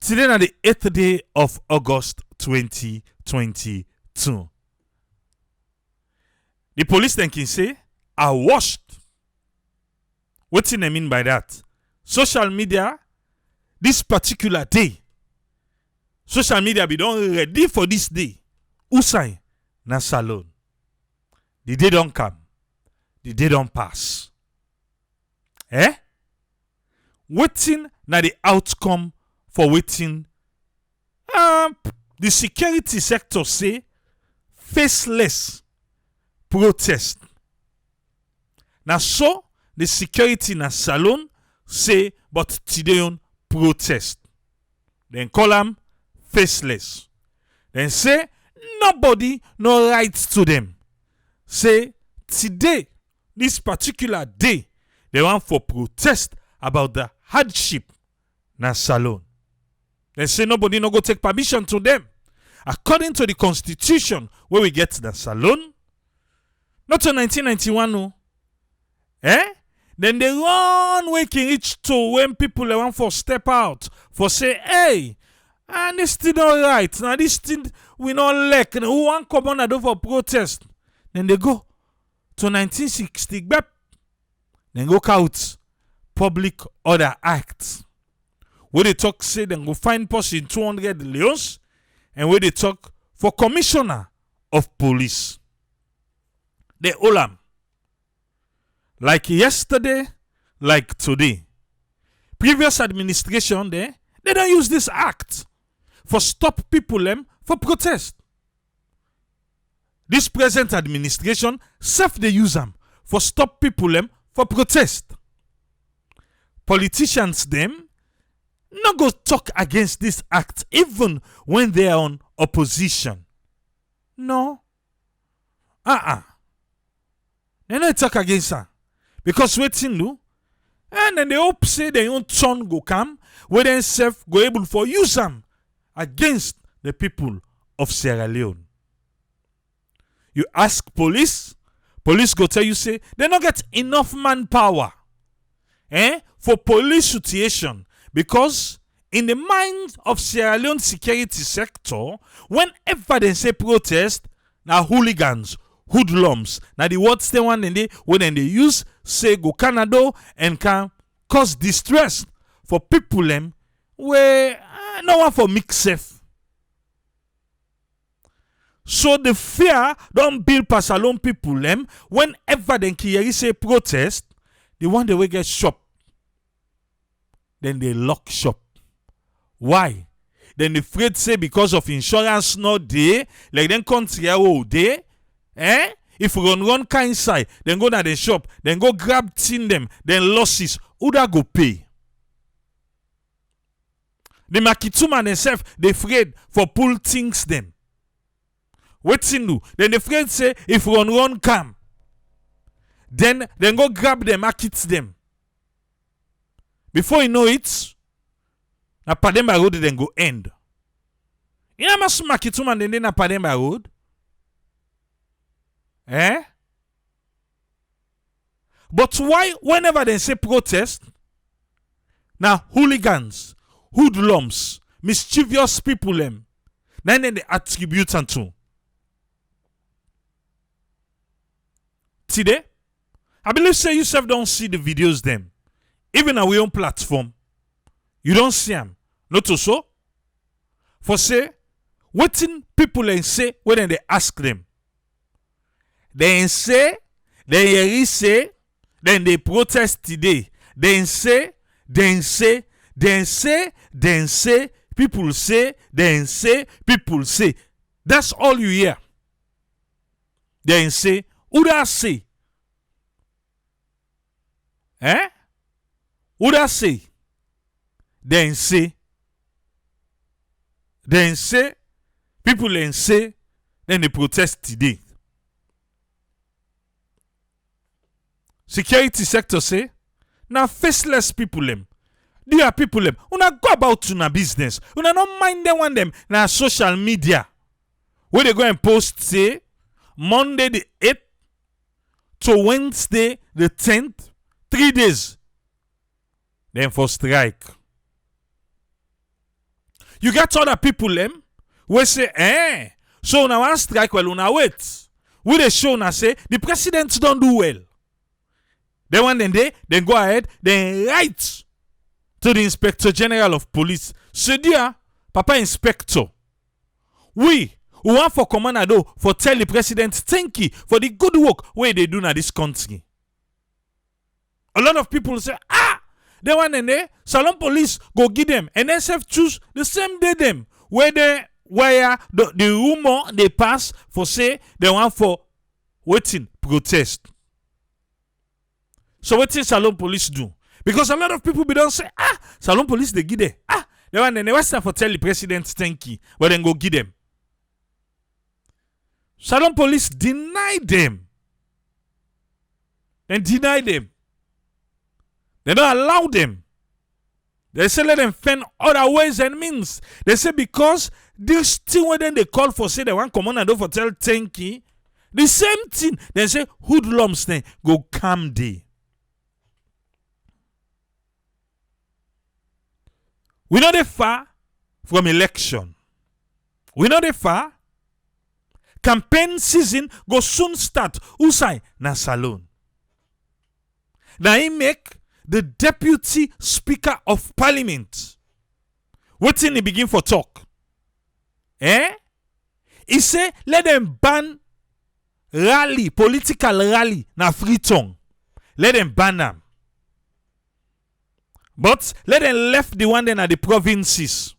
Today na the 8th day of August 2022. The police then can say, I washed. What do I mean by that? Social media, this particular day, social media be done ready for this day. Usai na salon. The day don't come. The day don't pass. Waiting na the outcome for waiting. The security sector say faceless protest. Now so the security na salon say but today on protest. Then call them faceless. Then say nobody no rights to them. Say today, this particular day, they want for protest about the hardship na salon. They say nobody no go take permission to them. According to the constitution where we get the salon, not to 1991 no. Then they run waking reach to when people they want for step out for say, hey, and this still not right. Now this still we not like. Who want come on and do for protest? Then they go to 1960. Then go out Public Order Act. Where they talk say then go find person 200 Leos, and where they talk for commissioner of police. They all am. Like yesterday, like today. Previous administration they don't use this act for stop people them for protest. This present administration self they use them for stop people them for protest. Politicians them not go talk against this act even when they are on opposition. No. They not talk against her. Because waiting do, and then they hope say their own turn go come, where then self go able for use them against the people of Sierra Leone. You ask police go tell you say they not get enough manpower for police situation, because in the mind of Sierra Leone security sector, whenever they say protest, now hooligans, hoodlums, now the words they want when they use say go Canada and can cause distress for people them where no one for mix safe. So the fear don't build pass alone people them whenever they hear say protest, the one they will get shop. Then they lock shop. Why? Then the afraid say because of insurance not there, like then country all day. If we run kind side, then go to the shop, then go grab tin them, then losses, who that go pay? The Makituma themselves, they afraid for pull things them. Waiting do? Then the afraid say if we run come, then go grab them, market them. Before you know it, na Pademba Road then go end. You know how Makituma then na Pademba Road? But why whenever they say protest, now hooligans, hoodlums, mischievous people them, then they attribute unto. Today, I believe say you self don't see the videos them. Even on our own platform, you don't see them. Not so. For say, what people they say when they ask them. They say, they say, then they protest today. Then say, people say, then say, people say. That's all you hear. Then say, who that say? Who that say? Then say, people then say, then they protest today. Security sector say, now faceless people them. They are people them. Una go about to na business. Una don't mind them on them na social media. Where they go and post say Monday the 8th to Wednesday the 10th, 3 days. Then for strike. You get other people them we say, so now one strike well, una wait. We dey show na say the president don't do well. Then one then go ahead, then write to the Inspector General of Police. So dear, Papa Inspector, we want for commander though for tell the president thank you for the good work where they do na this country. A lot of people say, they want Salon Police go give them NSF choose the same day them where the rumor they pass for say they want for waiting protest. So what is Salon Police do? Because a lot of people be don't say, Salon Police they give them. They want what's time for tell the president thank you, but then go give them. Salon Police deny them. And deny them. They don't allow them. They say let them find other ways and means. They say because this thing when they call for say they want command and for tell thank you, the same thing. They say hoodlums then go calm day. We not that far from election. We not that far. Campaign season go soon start. Usai na salon. Now he make the Deputy Speaker of Parliament. Waiting he begin for talk. He say let them ban rally, political rally na Freetown. Let them ban them. But let them left the one then at the provinces.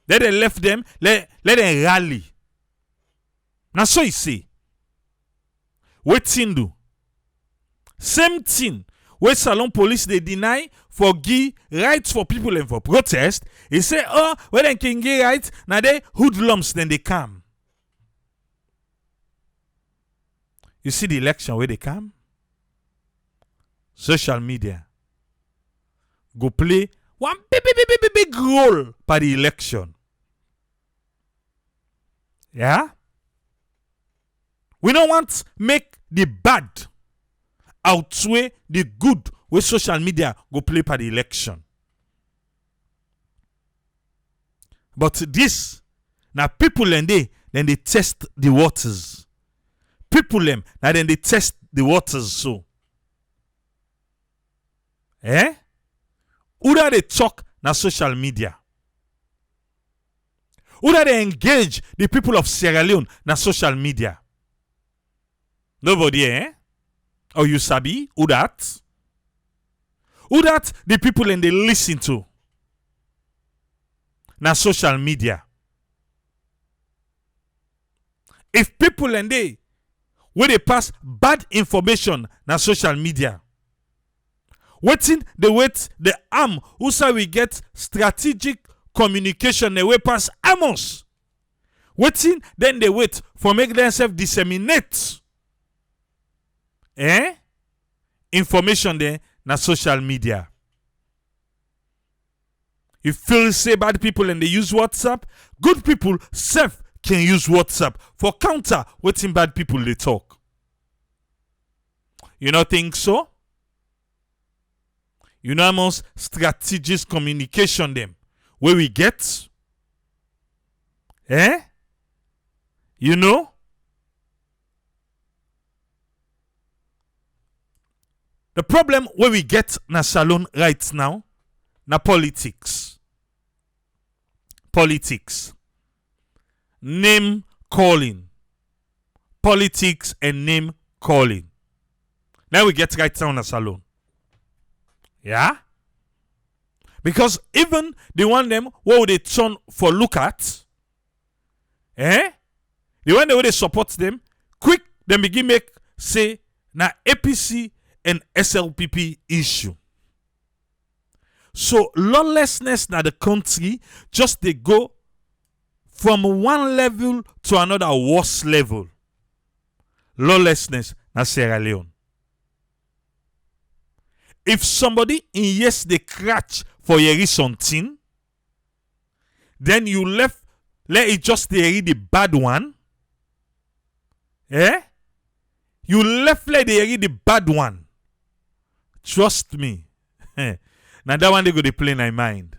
Let them left them, let them rally. Now so he say. Waiting do. Same thing. Where Salon Police they deny for give rights for people and for protest. He say, when they can give rights, now they hoodlums then they come. You see the election where they come? Social media go play one big role by the election. Yeah? We don't want make the bad outweigh the good where social media go play by the election. But this, now people and then they test the waters. People them, now then they test the waters so. Who they talk na social media? Who they engage the people of Sierra Leone na social media? Nobody, Or you sabi? Who that? Who that the people and they listen to? Na social media. If people and they where they pass bad information na social media. Waiting the wait the arm who say we get strategic communication they way pass Amos. Waiting then they wait for make themselves disseminate information there na social media. You feel say bad people and they use WhatsApp, good people self can use WhatsApp for counter waiting bad people they talk. You not think so? You know most strategic communication them where we get? You know? The problem where we get na salon right now, na politics. Politics. Name calling. Politics and name calling. Now we get right now na salon. Yeah? Because even the one them what they turn for look at, the one they support them, quick them begin make say na APC and SLPP issue. So lawlessness na the country just they go from one level to another worse level. Lawlessness na Sierra Leone. If somebody in yes they scratch for a something, then you let it just they read the bad one. You let they read the bad one. Trust me. Now that one they go to play in my mind.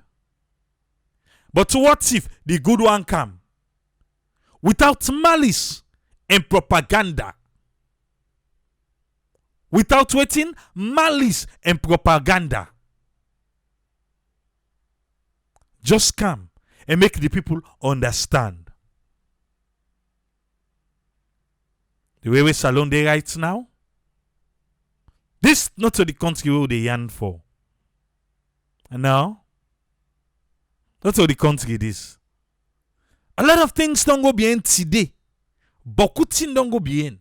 But what if the good one come without malice and propaganda? Without waiting, malice and propaganda. Just come and make the people understand. The way we salon they right now, this not to the country where they yearn for. And now, not to the country this. A lot of things don't go bien today. Beaucoup things don't go bien.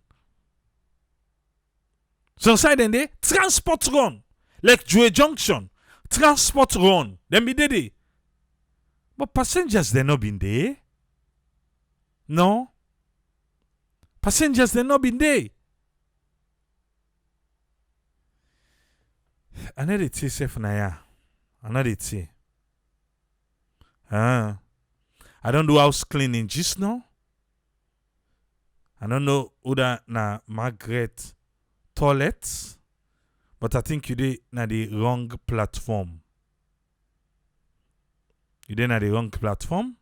So side and they transport run. Like Joy Junction. Transport run. Them be there. But passengers they not been there. No. Passengers they not been there. Another tea safe na ya. Another tea. I don't do house cleaning just now. I don't know whether na Margaret toilets, but I think you did na the wrong platform. You did na the wrong platform,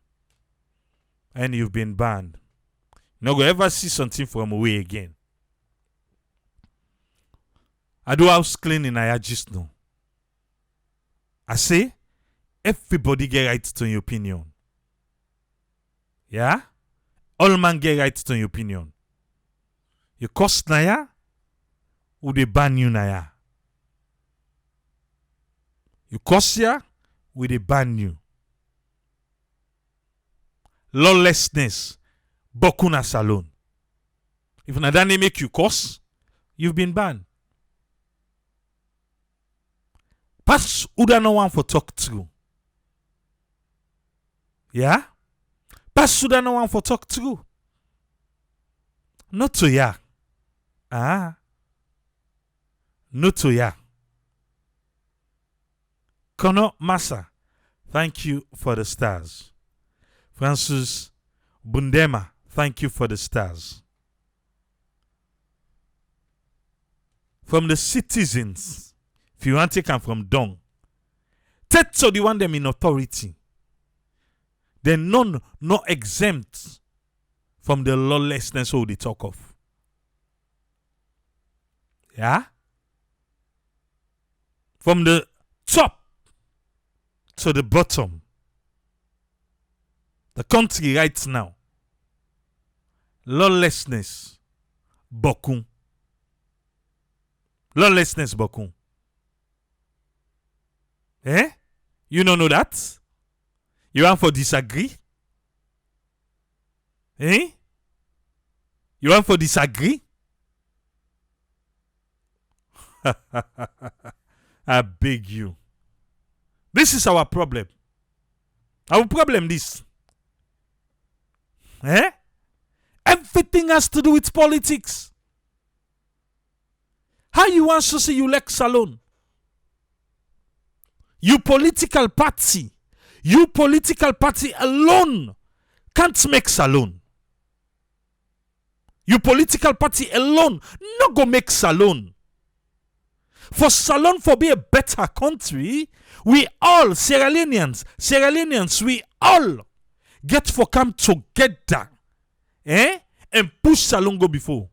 and you've been banned. No go ever see something from away again. I do house cleaning I just know. I say everybody get right to your opinion. Yeah? All man get right to your opinion. You cost na ya, ou they ban you na ya. You cost ya, ou they ban you. Lawlessness, boku na salon. If na that make you cost, you've been banned. Pass who da no one for talk to. Yeah? Pass who da no one for talk to. Not to ya. Not to ya. Kono Massa, thank you for the stars. Francis Bundema, thank you for the stars. From the citizens, if you want to come from Dong, Tetso the one them in authority. They're none not exempt from the lawlessness who they talk of. Yeah? From the top to the bottom. The country right now. Lawlessness. Boku. Lawlessness boku. Eh? You don't know that? You want for disagree? Eh? You want for disagree? I beg you. This is our problem. Our problem this. Eh? Everything has to do with politics. How you want to say you like salon? You political party alone can't make salon. You political party alone not go make salon. For salon for be a better country, we all Sierra Leoneans, we all get for come together, and push salon go before.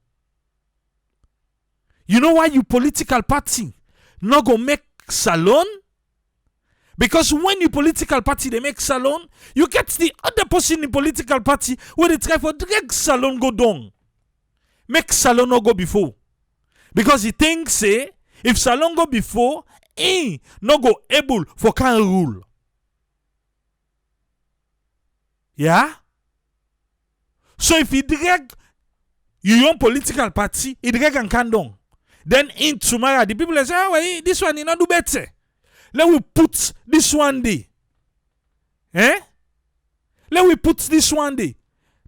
You know why you political party not go make salon? Because when you political party they make salon, you get the other person in political party where they try for drag salon go down. Make salon no go before. Because he thinks say if salon go before, he no go able for can rule. Yeah? So if he drag you own political party, he drag and can down. Then in tomorrow the people say, oh, well, this one he not do better. Let we put this one day. Let we put this one day.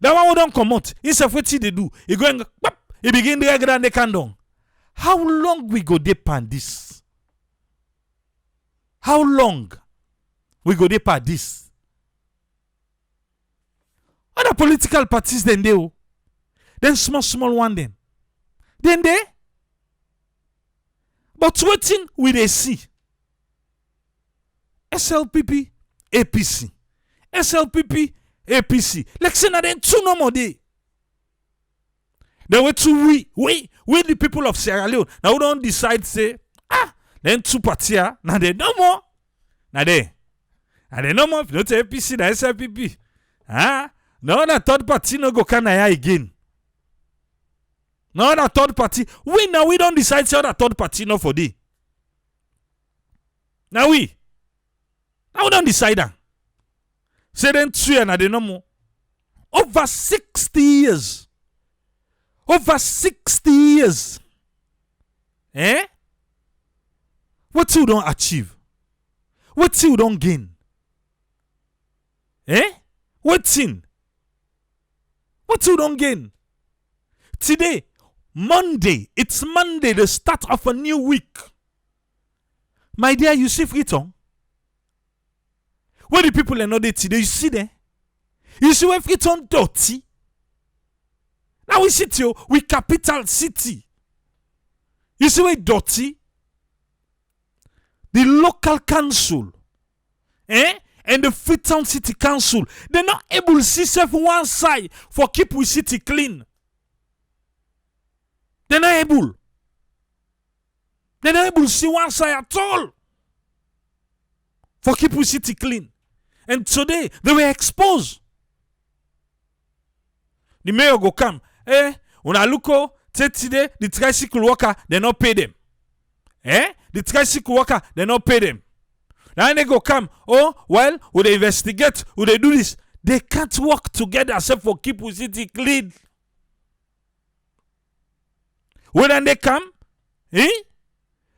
That one don't come out. Instead of what they do, he going he begin to drag down the candle. How long we go deep on this? How long we go deep on this? Other political parties then they then small one then. Then they. But waiting we they see. SLPP, APC, SLPP, APC. Like say na dem two no more dey. There were two we the people of Sierra Leone. Now we don't decide say then two party now they no more. Now they no more. If you don't APC, na SLPP. No other third party no go Canada again. No other third party. We don't decide say other third party no for day. Now we don't decide that. Say then two and they no more. Over 60 years. Over 60 years. What you don't achieve? What you don't gain? What you don't gain? Today, Monday, it's Monday, the start of a new week. My dear, you see Freetown? Where the people are not there today, you see there? You see where Freetown dirty? Now we sit here, we capital city. You see where dirty? The local council, and the Freetown City Council, they're not able to see self one side for keep we city clean. They're not able. They're not able to see one side at all for keep we city clean. And today, they were exposed. The mayor go come. Una look today, the tricycle worker, they not pay them. The tricycle worker, they not pay them. Now they go come. Oh, well, would they investigate? Would they do this? They can't work together except for keep we city clean. When they come,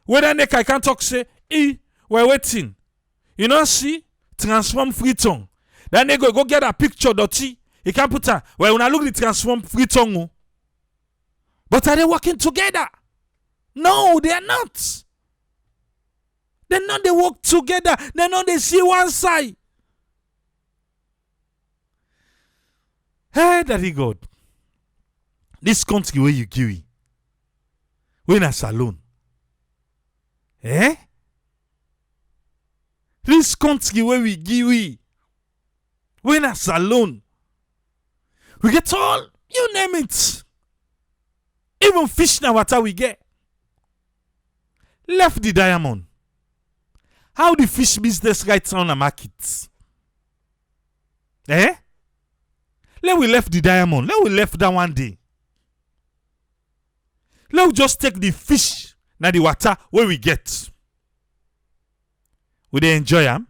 when they can't talk, say, we're waiting. You know, see, transform Freetown. Then they go get a picture dirty. You can't put her. Well, when I look at the transform Freetown, but are they working together? No, they are not. They're not. They work together. They're not. They see one side. Hey, Daddy God, this country where you give it, we in a salon. This country where we give it, we in a salon. We get all, you name it. Even fish na water we get. Left the diamond. How the fish business right on the market? Let we left the diamond. Let we left that one day. Let we just take the fish na the water where we get. We they enjoy them?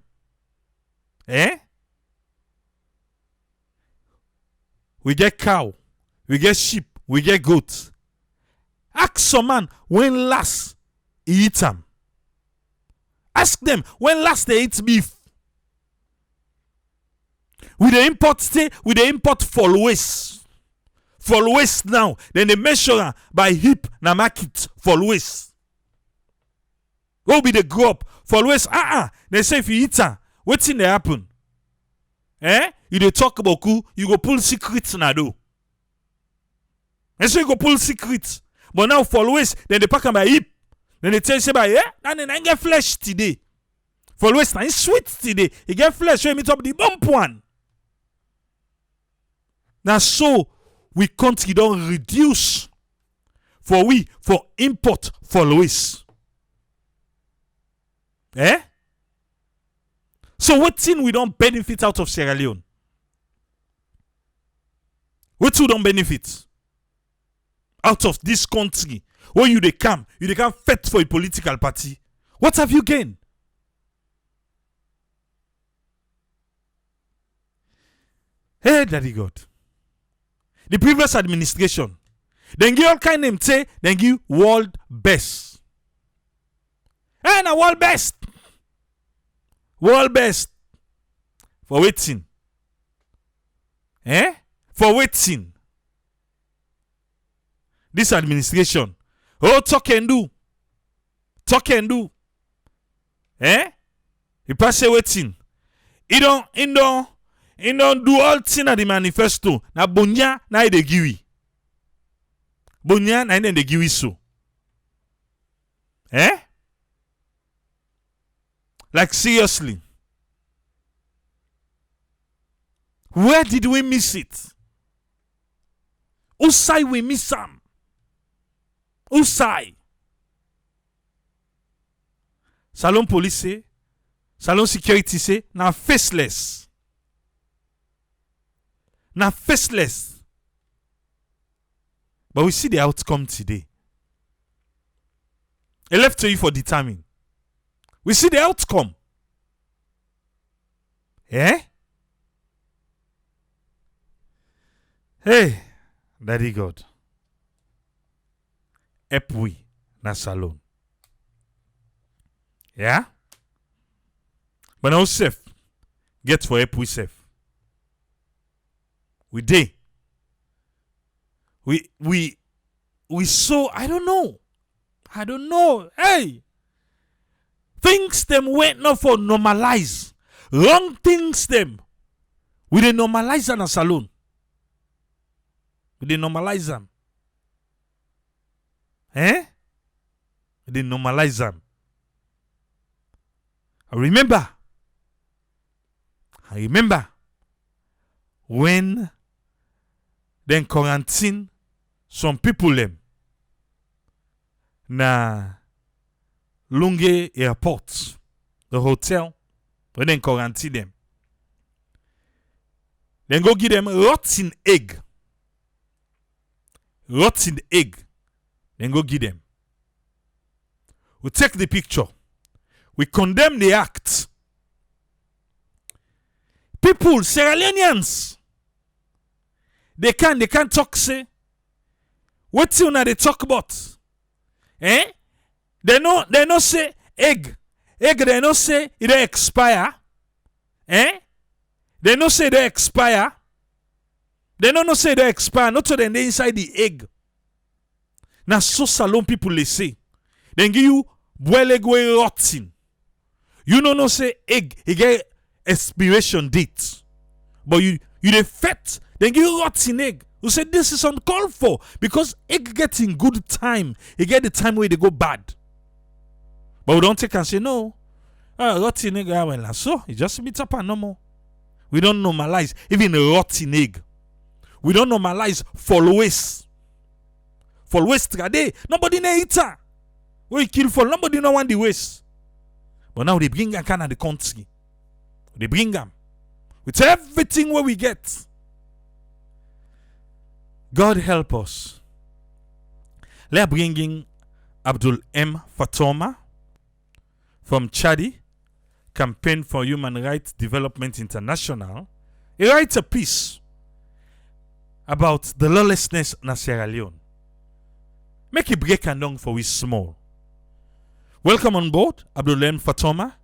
We get cow, we get sheep, we get goat. Ask some man when last he eat them. Ask them when last they eat beef. We the import followers. Followers now. Then they measure by hip na market followers. What be the grow up? Followers, they say if you eat them, what's in the happen? You dey talk about you go pull secrets na do. And so you go pull secrets. But now followers, then they pack them by hip. Then they tell you say by and then I get flesh today. Followers na sweet today. You get flesh, you meet up the bump one. Now so we country don't reduce for import followers. So what thing we don't benefit out of Sierra Leone? What you don't benefit out of this country? When you they come fight for a political party. What have you gained? Hey, Daddy God. The previous administration, then give all kind name say, then give world best. And a world best. World best. For waiting. For waiting. This administration. Oh, talk and do. Talk and do. You pass waiting. He don't do all thing at the manifesto. Na bonya na de giwi. Bonya na de giwi so. Like seriously. Where did we miss it? Whose side we miss some? Whose side? Salon police say, Salon security say, now faceless. Now faceless. But we see the outcome today. I left to you for determine. We see the outcome. Eh? Hey, Daddy God. Help we na salon. Yeah? But now safe. Get for help we safe. We day. We so I don't know. Hey. Things them went not for normalize. Wrong things them. We dey normalize them a salon. We dey normalize them. Eh? We dey normalize them. I remember when then quarantine some people them na Lunge Airport, the hotel, when they quarantine them. Then go give them rotten egg. Rotten egg. Then go give them. We take the picture. We condemn the act. People, Sierra Leoneans, they can't talk say. What you they talk about? Eh? They no say egg. Egg they no say it expire. Eh? They no say they expire. They no say they expire. Not to them they inside the egg. Now so salon people they say. Then give you boil egg way rotten. You no say egg, it get expiration date. But you dey fet, then give you rotten egg. You say this is uncalled for because egg gets in good time. It get the time where they go bad. But we don't take and say no. Rotten egg, well, so it just meets up and no more. We don't normalize even a rotten egg. We don't normalize fall waste. Fall waste today. Nobody na eat her. When you kill for nobody no want the waste. But now they bring them kind of the country. They bring them with everything where we get. God help us. Let's bring in Abdul M. Fatoma from Chadi, Campaign for Human Rights Development International. He writes a piece about the lawlessness in Sierra Leone. Make it break and down for we small. Welcome on board, Abdul M. Fatoma.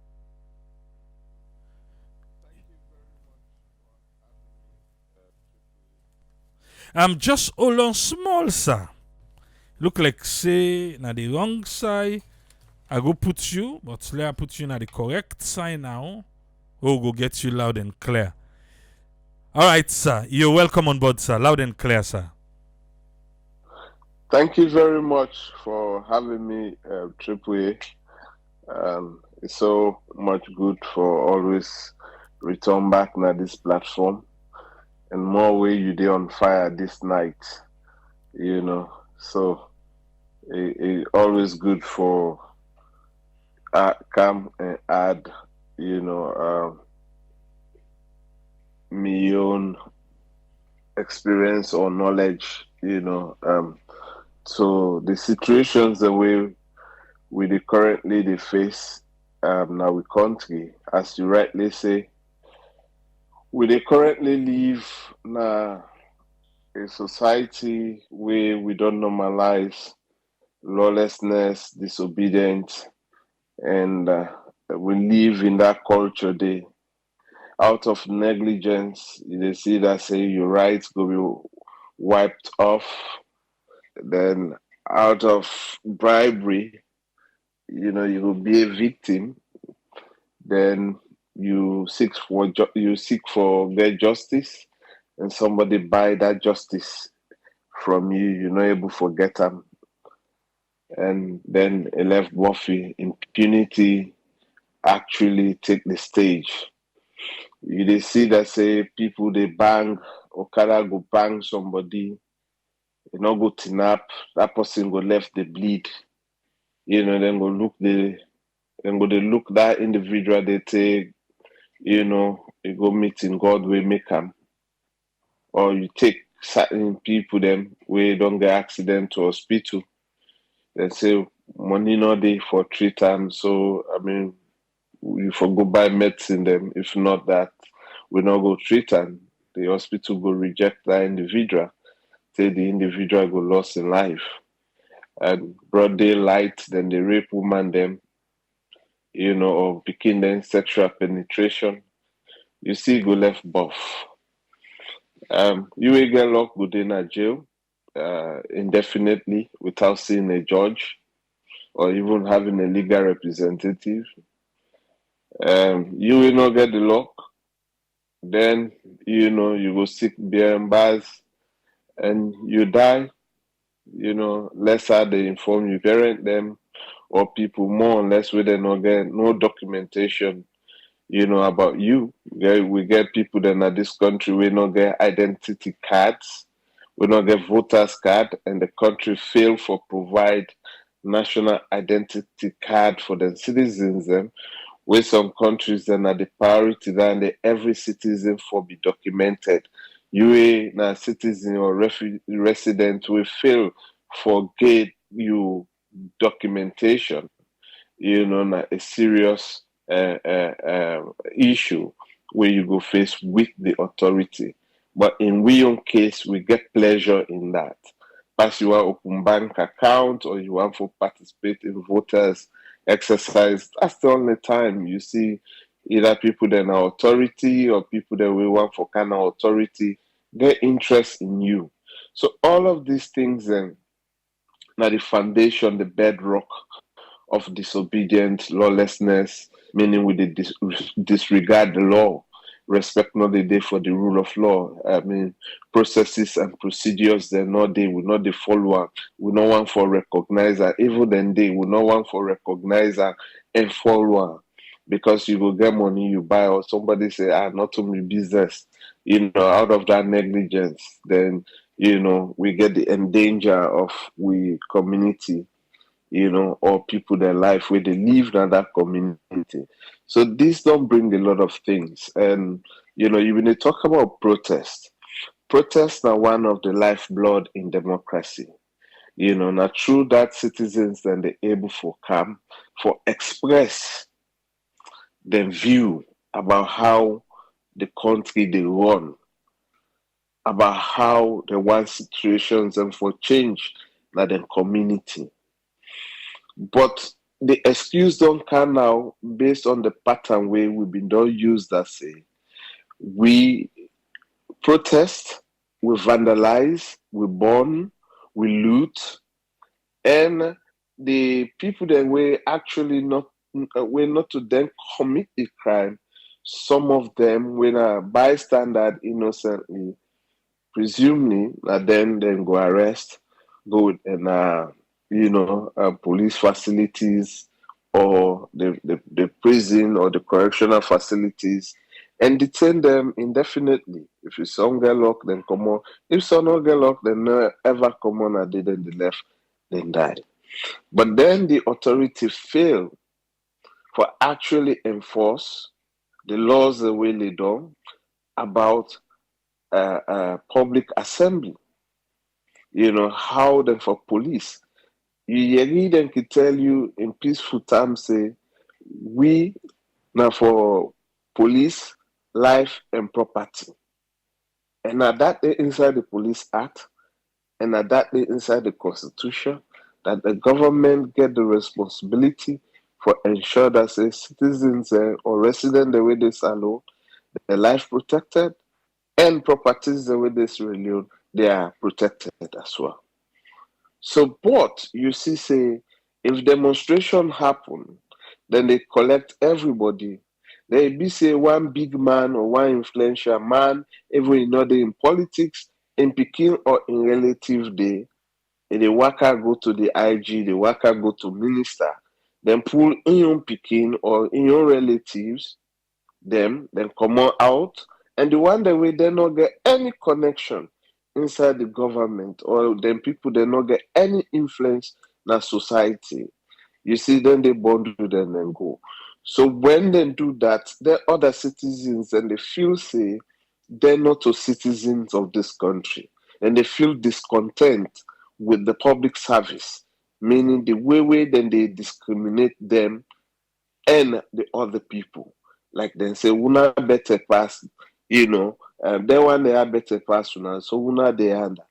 I'm just all on small, sir. Look like say na the wrong side. I go put you, but let I put you na the correct side now. We'll go get you loud and clear. All right, sir. You're welcome on board, sir. Loud and clear, sir. Thank you very much for having me, Triple A. It's so much good for always return back na this platform. And more way you dey on fire this night, you know. So it always good for come and add, you know, my own experience or knowledge, you know, so the situations the way we currently they face now we country, as you rightly say, we currently live in a society where we don't normalize lawlessness, disobedience, and we live in that culture. They out of negligence, they see that say your rights go be wiped off. Then out of bribery, you know, you will be a victim. Then you seek for their justice, and somebody buy that justice from you. You're not able to forget them, and then a left Buffy impunity actually take the stage. You they see that say people they bang Okada go bang somebody, they not go tinap, that person go left the bleed. Then go look they look that individual they take, you go meet in God will make them. Or you take certain people them where don't get accident to hospital. They say money not day for 3 times. So I mean you for go buy medicine them. If not that, we not go treat them. The hospital go reject that individual. Say the individual go lost in life. And broad daylight, then they rape woman them, or begin them sexual penetration. You see go left buff. You will get locked within a jail indefinitely without seeing a judge or even having a legal representative. You will not get the lock. Then, you go sick behind bars and you die. Lesser they inform you parent them or people more or less where they not get no documentation, about you. We get people that in this country we not get identity cards, we not get voters card, and the country fail for provide national identity card for the citizens them. Where some countries then are the priority than every citizen for be documented. You a na citizen or resident will fail for get you documentation. Na a serious issue where you go face with the authority. But in we own case, we get pleasure in that. As you want open bank account or you want to participate in voters exercise, that's the only time you see either people that are authority or people that we want for kind of authority get interest in you. So all of these things then now the foundation, the bedrock of disobedience, lawlessness, meaning we disregard the law, respect not the day for the rule of law. I mean, processes and procedures, they're not they will not the follow. We no one for recognizer. Even then they will no one for recognizer and follower. Because you will get money you buy, or somebody say, not to me business, out of that negligence, then we get the endanger of we community, or people their life where they live in that community. So this don't bring a lot of things. And you when they talk about protest, protests are one of the lifeblood in democracy. Not true that citizens then they able for come for express their view about how the country they run, about how they want situations and for change that the community. But the excuse don't come now based on the pattern where we've been don't use that say we protest, we vandalize, we burn, we loot, and the people that were actually not were not to then commit the crime. Some of them were bystander innocently, presumably, that then go arrest, go and police facilities or the prison or the correctional facilities and detain them indefinitely. If you some get locked, then come on. If some not get locked, then no ever come on and then they left, then die. But then the authority fail for actually enforce the laws the way they done about public assembly. How them for police. You read them can tell you in peaceful terms, say, we now for police, life and property. And at that day inside the Police Act, and at that day inside the Constitution, that the government get the responsibility for ensure that say citizens or residents the way they alone, their life protected, and properties the way they alone, they are protected as well. So, but you see, say, if demonstration happen, then they collect everybody. They be say one big man or one influential man, even in politics, in Peking or in relative day, and they waka go to the IG, they waka go to minister, then pull in your Peking or in your relatives them, then come on out, and the one that way they not get any connection inside the government, or then people they not get any influence in the society. You see, then they bundle them and go. So when they do that, the other citizens and they feel say they're not a citizens of this country, and they feel discontent with the public service, meaning the way then they discriminate them and the other people. Like they say, una better pass, they want they are better pass una, so una they under.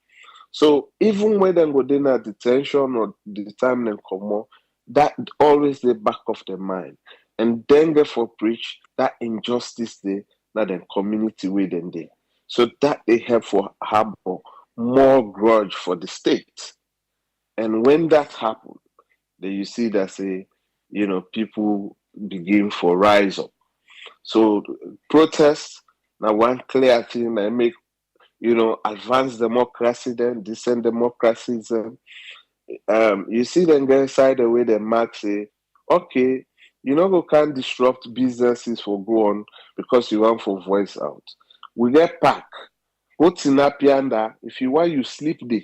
So even when they go in at detention or the time they come out, that always the back of the mind. And then they for preach that injustice they that the community within they. So that they help for harbor more grudge for the state. And when that happen, then you see that say, people begin for rise up. So protests now one clear thing that make advanced democracy, then decent democracies. You see them get inside the way the mark say, okay, go can't disrupt businesses for go on because you want for voice out. We get pack. Go tinapianda. If you want, you sleep there.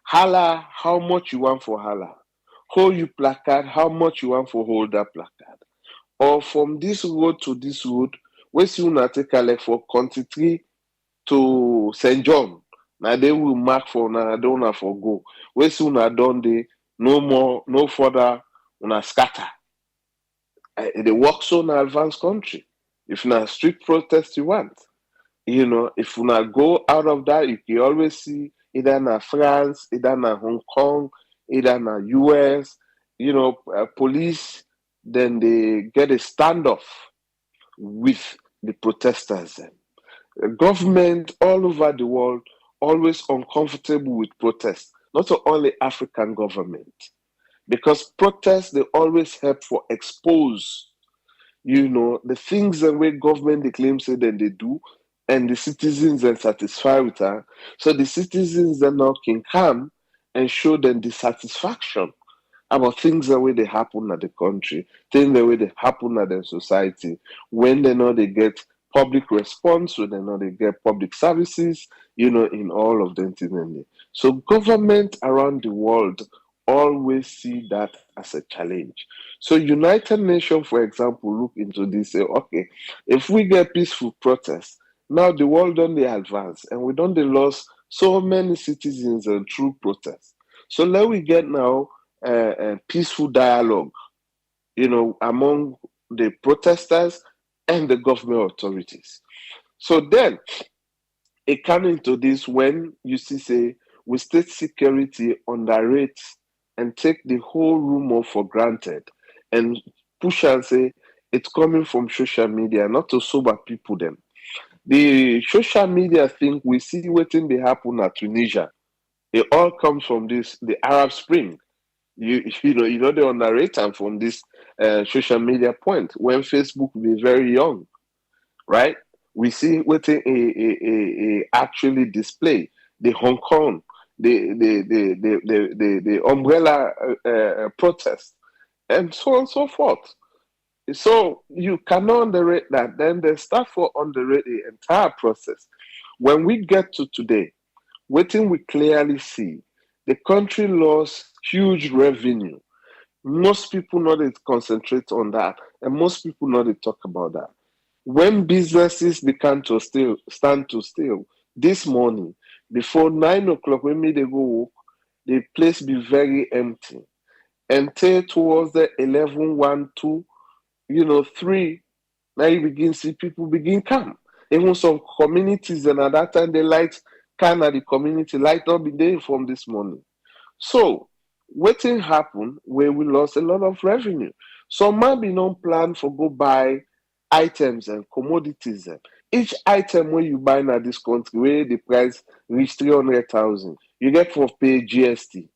Holla how much you want for holla. Hold you placard, how much you want for hold that placard. Or from this road to this road, where you not take a like for country to St. John. Now they will mark for now don't have for go. Where soon I done they no more, no further una scatter. They work so in advanced country. If na street protest you want, if you not go out of that, you can always see either na France, either na Hong Kong, either na US, police, then they get a standoff with the protesters. Government all over the world always uncomfortable with protests, not only African government, because protests they always help for expose, the things the way government they claim say that they do, and the citizens are satisfied with her. So the citizens then now can come and show them dissatisfaction about things the way they happen at the country, things the way they happen at the society, when they know they get public response, when they know they get public services, in all of them things. So government around the world always see that as a challenge. So United Nations, for example, look into this, say, okay, if we get peaceful protests, now the world don't they advance and we don't they lost so many citizens through protests. So let we get now peaceful dialogue, among the protesters and the government authorities. So then it come into this when you see, say, we state security underrate and take the whole rumor for granted and push and say it's coming from social media, not to sober people them. The social media thing we see waiting they happen at Tunisia. It all comes from this the Arab Spring. They underrate them from this social media point when Facebook be very young, right? We see what actually display the Hong Kong, the umbrella protest, and so on and so forth. So you cannot underrate that. Then they start for underrate the entire process. When we get to today, waiting we clearly see the country lost huge revenue. Most people not concentrate on that, and most people not talk about that. When businesses began to stand to still this morning, before 9 o'clock, when me they go work, the place be very empty. Until towards the 11, 1, 2, 3, now you begin see people begin come. Even some communities and at that time the light can at the community light not be there from this morning. So wetin happen where we lost a lot of revenue. Some man be non plan for go buy items and commodities. Each item where you buy na this country where the price reach 300,000, you get for pay GST.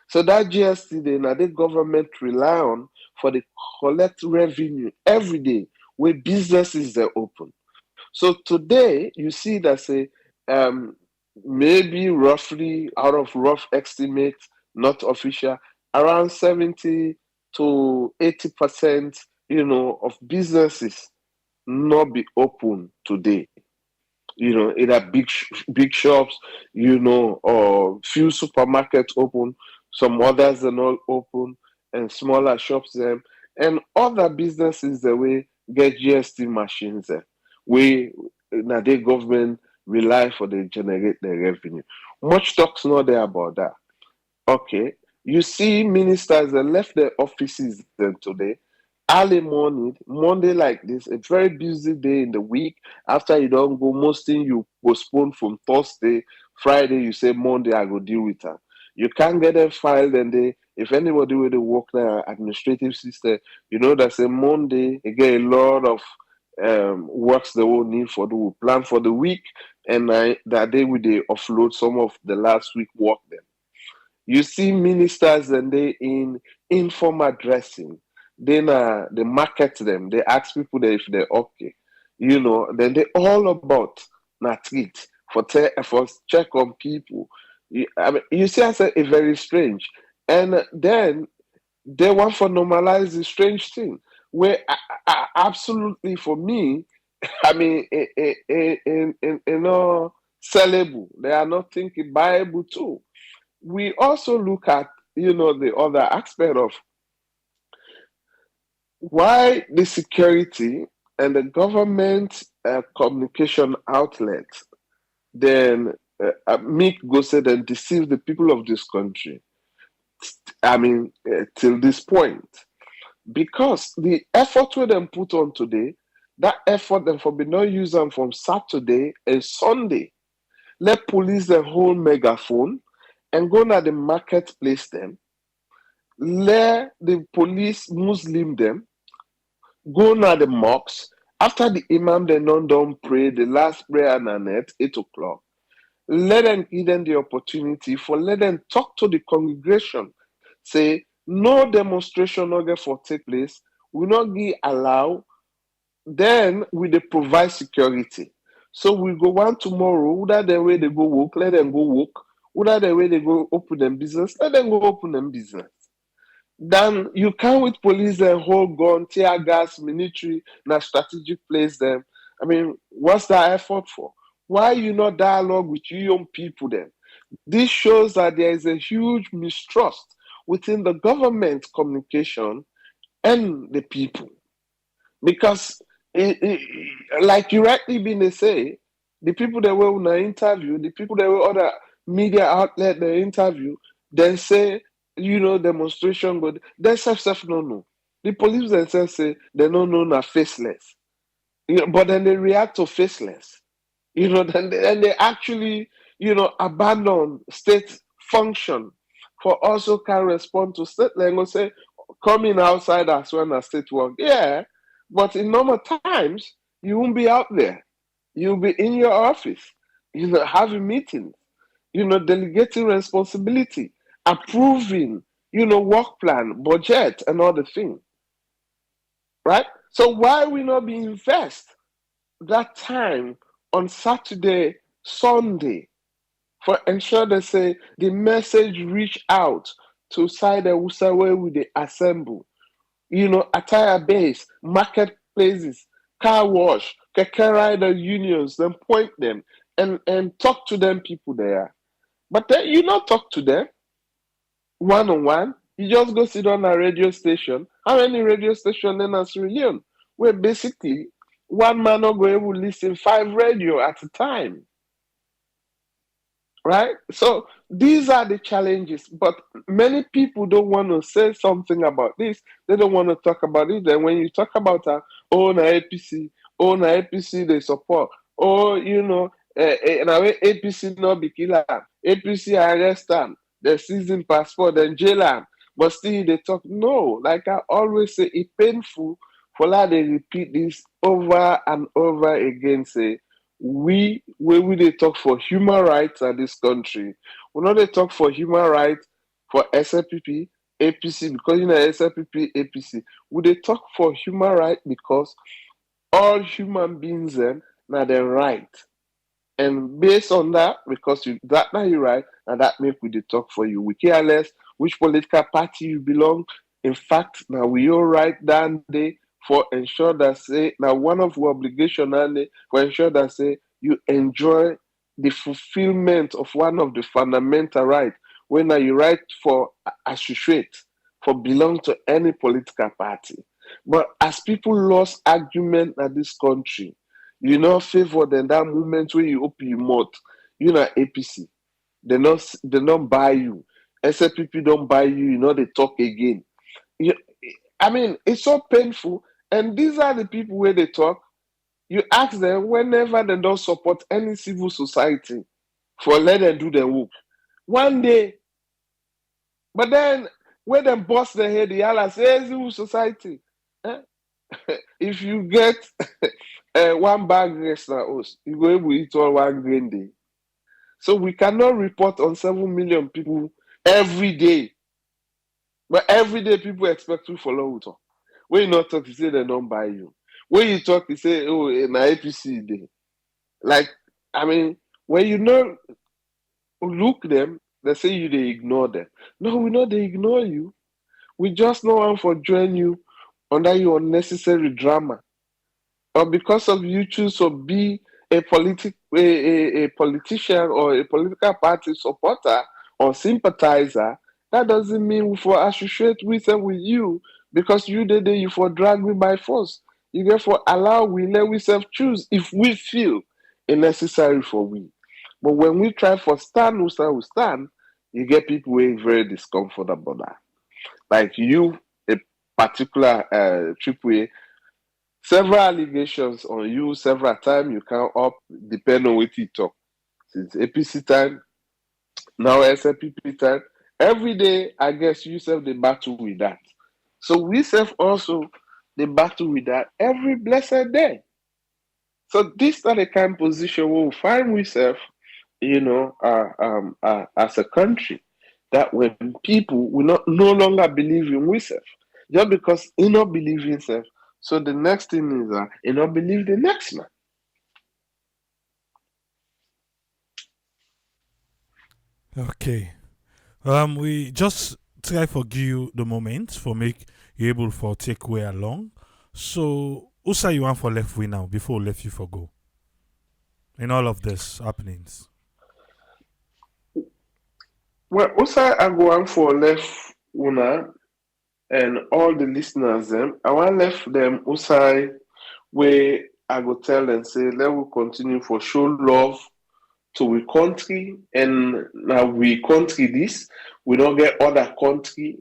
So that GST then na the government rely on for the collect revenue every day where businesses are open. So today you see that say maybe roughly out of rough estimate, not official, around 70 to 80%, of businesses not be open today. Either big shops, or few supermarkets open, some others are not open, and smaller shops them, and other businesses the way get GST machines there. We now the government rely for the generate the revenue. Much talks not there about that. Okay. You see ministers that left their offices then today, early morning, Monday like this, a very busy day in the week. After you don't go, most thing you postpone from Thursday, Friday, you say Monday, I go deal with her. You can't get them filed and if anybody with the work now administrative system, that say Monday, you get a lot of works they will need for the plan for the week, and that day we they offload some of the last week work then. You see ministers and they in informal dressing. Then they market them. They ask people if they're okay. Then they all about na treat for check on people. You see, I said a very strange. And then they want for normalize the strange thing. Where absolutely for me, I mean, sellable. They are not thinking buyable too. We also look at the other aspect of why the security and the government communication outlets then make go said and deceive the people of this country. I mean, till this point, because the effort we them put on today, that effort then for be not use them from Saturday and Sunday. Let police the whole megaphone and go na the marketplace them. Let the police Muslim them go na the mosques. After the imam they don't pray the last prayer and at 8 o'clock. Let them give them the opportunity for let them talk to the congregation. Say no demonstration not get for take place. We not give allow. Then we they provide security. So we go one tomorrow. Whether the way they go work, let them go work. Whether the way they go open them business, let them go open them business. Then you come with police and hold gun, tear gas, military, na strategic place them. I mean, what's that effort for? Why you not dialogue with you young people then? This shows that there is a huge mistrust within the government communication and the people. Because, like you rightly been to say, the people that were on an interview, the people that were other media outlet the interview, then say, demonstration, but they self no. The police themselves say they don't know na faceless. But then they react to faceless. Then they actually, abandon state function for also can respond to state language, say, coming outside as well as state work. Yeah, but in normal times, you won't be out there. You'll be in your office, having meetings, delegating responsibility, approving, work plan, budget, and all the things. Right? So why we not be invest that time on Saturday, Sunday, for ensure they say the message reach out to side where we they assemble, attire base, marketplaces, car wash, keke rider unions, then point them and talk to them people there. But then you not talk to them one on one. You just go sit on a radio station. How many radio stations then as Leone? Where basically one man not go able to listen 5 radio at a time. Right? So these are the challenges, but many people don't want to say something about this. They don't want to talk about it. Then when you talk about na APC, na APC they support, now APC no be killer, APC arrest them, the season passport, then jail them. But still they talk. No, like I always say, it's painful for that they repeat this over and over again. Say we they talk for human rights in this country. We know they talk for human rights for SLPP, APC, because SLPP, APC. We they talk for human rights because all human beings then now they're right. And based on that, because that now you're right, and that make we they talk for you. We care less which political party you belong. In fact, now we all right down there for ensure that say now one of our obligation and for ensure that say you enjoy the fulfillment of one of the fundamental right when you right for associate for belong to any political party. But as people lost argument at this country, you know favor than that moment when you open your mouth, you know APC. They not buy you. SLPP don't buy you, you know they talk again. You, I mean, it's so painful. And these are the people where they talk. You ask them whenever they don't support any civil society for let them do their work. One day, but then when them bust their head, the Allah say civil society. Eh? If you get one bag rice na us, you go able to eat all one grain day. So we cannot report on 7 million people every day. But every day people expect to follow with. When you not talk, you say they don't buy you. When you talk, you say, oh, in APC day. Like, I mean, when you know look them, they say you they ignore them. No, we know they ignore you. We just know how for join you under your unnecessary drama. Or because of you choose to be a politician or a political party supporter or sympathizer, that doesn't mean we for associate with you because you did it, you for drag me by force. You therefore allow we let we self choose if we feel it necessary for we. But when we try for stand, we stand, you get people who are very discomfortable about that. Like you, a particular triple several allegations on you several times you can up depend on what you talk. Since APC time, now SLPP time. Every day, I guess you self the battle with that. So we self also the battle with that every blessed day. So this is the kind of position where we find ourselves, as a country, that when people will not no longer believe in ourselves, just because you not believe in self. So the next thing is you not believe the next man. Okay. We just try for give you the moment for make you able for take way along. So who say you want for left way now before left you for go? In all of this happenings. Well, also I go on for left una and all the listeners them. I want left them also where I go tell and say let we continue for show love to we country and now we country this. We don't get other country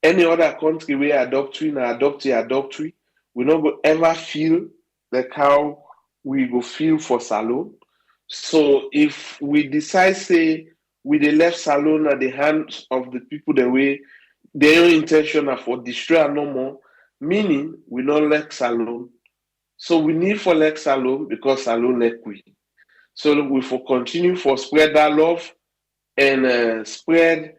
any other country where adoptry na adoptry. We not go ever feel like how we go feel for salon. So if we decide say we dey left salon at the hands of the people the way their intention are for destroy no more, meaning we not like salon. So we need for like salon because salon like we. So we for continue for spread that love and spread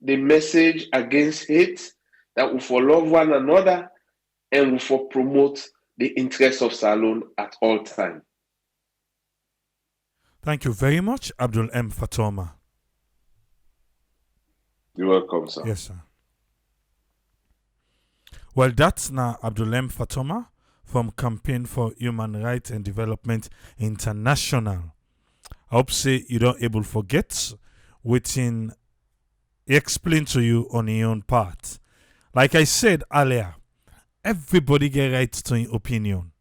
the message against hate that we for love one another and we for promote the interest of salon at all time. Thank you very much, Abdul M. Fatoma. You're welcome, sir. Yes, sir. Well, that's now Abdul M. Fatoma from Campaign for Human Rights and Development International. I hope say you don't able forget within explain to you on your own part. Like I said earlier, everybody get right to your opinion.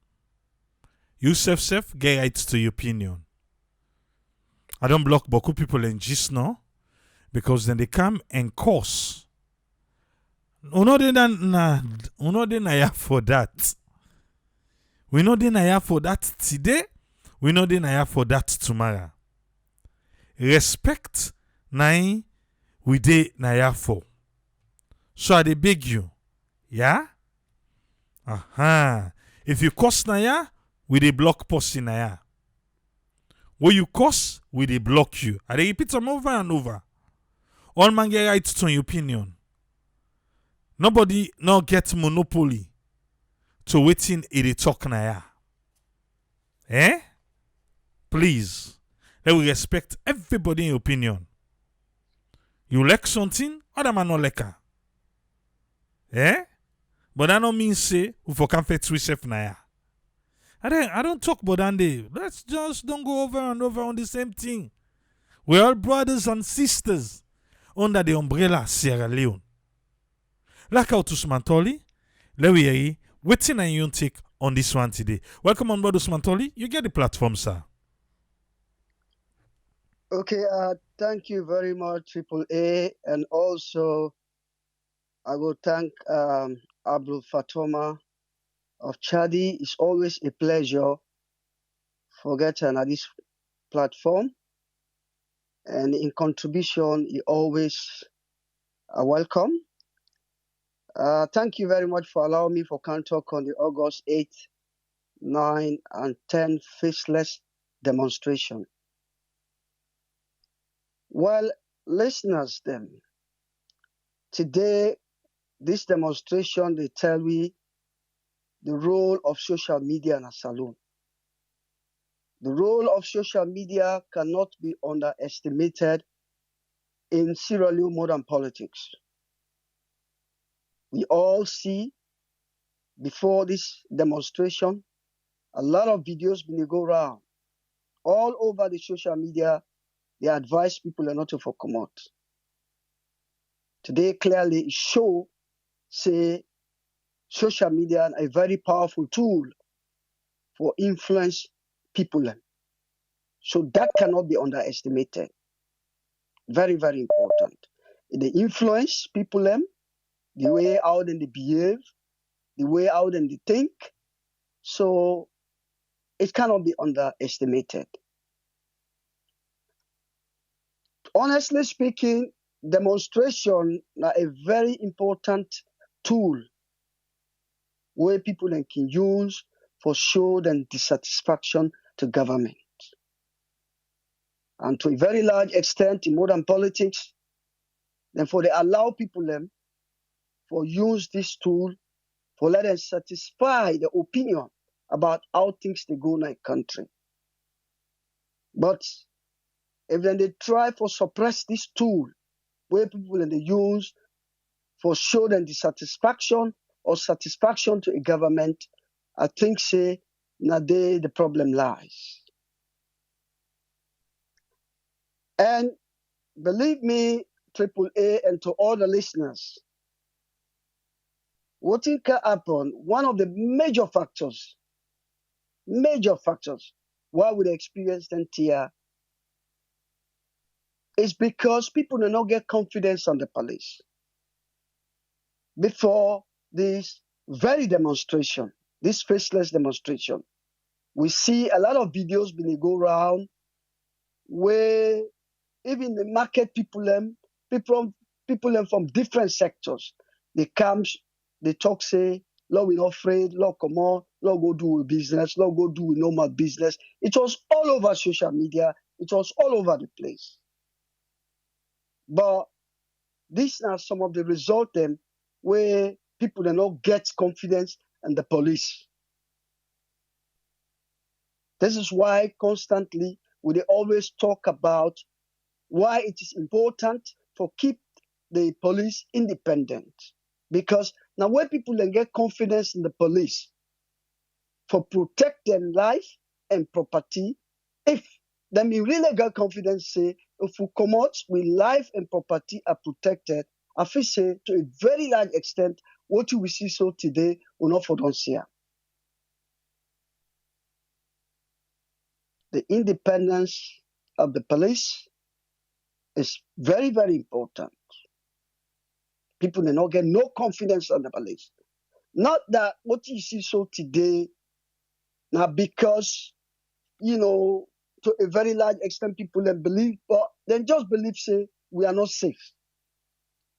You self get right to your opinion. I don't block beaucoup people in just now because then they come and cause. Uno de na ya for that. We know de na ya for that today. We know de na ya for that tomorrow. Respect na we de na ya for. So I dey beg you. Yeah? Aha. If you curse na ya, we dey block post na ya. When you curse, we dey block you. I dey repeat them over and over. All man get right to your opinion. Nobody no get monopoly to waiting in the talk na ya. Eh? Please. Let we respect everybody in opinion. You like something, other man no like her. Eh? But that don't mean say we for can fit three chef na ya. I don't talk about that day. Let's just don't go over and over on the same thing. We're all brothers and sisters under the umbrella Sierra Leone. Like out to Smantoli, let we hear waiting and you take on this one today. Welcome on board Smantoli. You get the platform, sir. Okay, thank you very much, Triple A, and also I will thank Abdul Fatoma of Chadi. It's always a pleasure for getting at this platform, and in contribution, you always are welcome. Thank you very much for allowing me for can talk on the August 8th, 9, and 10 Faceless demonstration. Well, listeners, then today this demonstration they tell me the role of social media in a saloon. The role of social media cannot be underestimated in Sierra Leone modern politics. We all see before this demonstration, a lot of videos been go around. All over the social media, they advise people not to come out. Today, clearly, it show, say, social media a very powerful tool for influence people. So that cannot be underestimated. Very, very important. They influence people, the way how they behave, the way how they think. So it cannot be underestimated. Honestly speaking, demonstration is a very important tool where people can use for show them dissatisfaction to government. And to a very large extent in modern politics, then for they allow people them for use this tool for let them satisfy the opinion about how things they go in a country. But if then they try for suppress this tool where people they use for show them dissatisfaction or satisfaction to a government, I think say now there the problem lies. And believe me, Triple A, and to all the listeners, what can happen, one of the major factors why we experience them here is because people do not get confidence on the police. Before this very demonstration, this faceless demonstration, we see a lot of videos being go around where even the market people from different sectors, they come, they talk, say, Lord, we're not afraid, Lord, come on, Lord, go do business, Lord, go do normal business. It was all over social media. It was all over the place. But these are some of the results then where people do not get confidence in the police. This is why constantly we always talk about why it is important for keep the police independent. Because now when people then get confidence in the police for protect their life and property, if then we really get confidence, say, if we come out with life and property are protected, I feel say to a very large extent, what you will see so today will not for don't see. The independence of the police is very, very important. People do not get no confidence on the police. Not that what you see so today, now because, to a very large extent people then believe, but then just believe, say, we are not safe.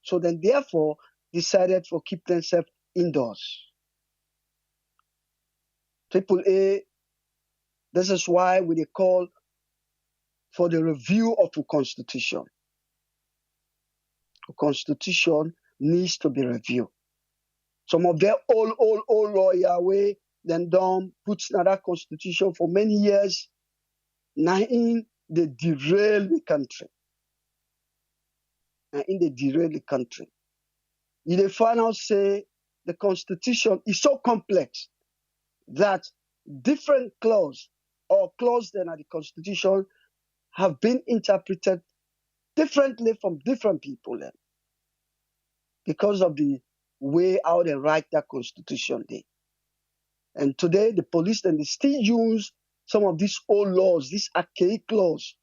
So then therefore decided for keep themselves indoors. Triple A, this is why we call for the review of the constitution. The constitution needs to be reviewed. Some of their old lawyer way then done puts another constitution for many years. Now in the derail the country. You the final say the Constitution is so complex that different clause or clause in the Constitution have been interpreted differently from different people because of the way how they write that Constitution there. And today, the police then they still use some of these old laws, these archaic laws,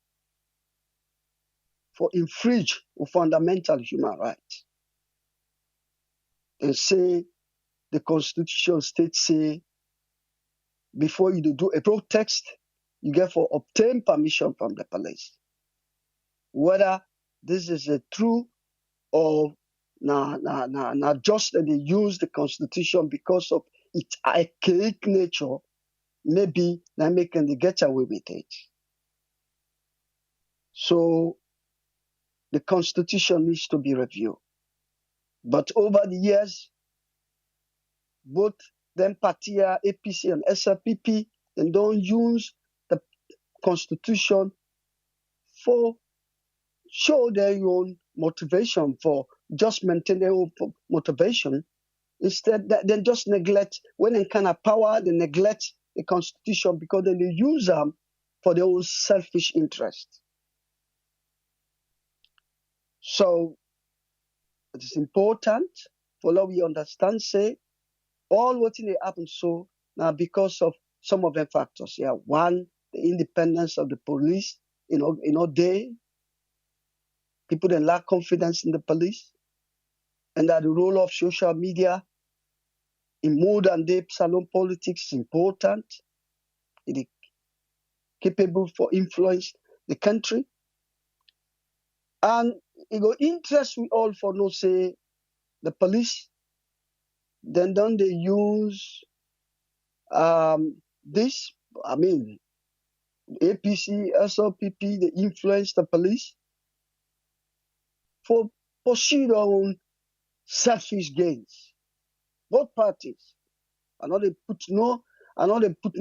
for infringe of fundamental human rights. And say the Constitution states say before you do a protest, you get for obtain permission from the police. Whether this is a true or not just that they use the Constitution because of its archaic nature, maybe they're making they get away with it. So the Constitution needs to be reviewed. But over the years, both them Partia, APC, and SLPP, they don't use the Constitution for show their own motivation, for just maintain their own motivation. Instead, they just neglect, when they kind of power, they neglect the Constitution because then they use them for their own selfish interest. So it is important for all we understand, say, all what they happen so now because of some of the factors. Yeah, one, the independence of the police. They people that lack confidence in the police, and that the role of social media in modern day salon politics is important. It is capable for influence the country, and it go interest we all for no say the police. Then don't they use this? I mean, APC, SLPP, they influence the police for pursue their own selfish gains. Both parties. I know they put no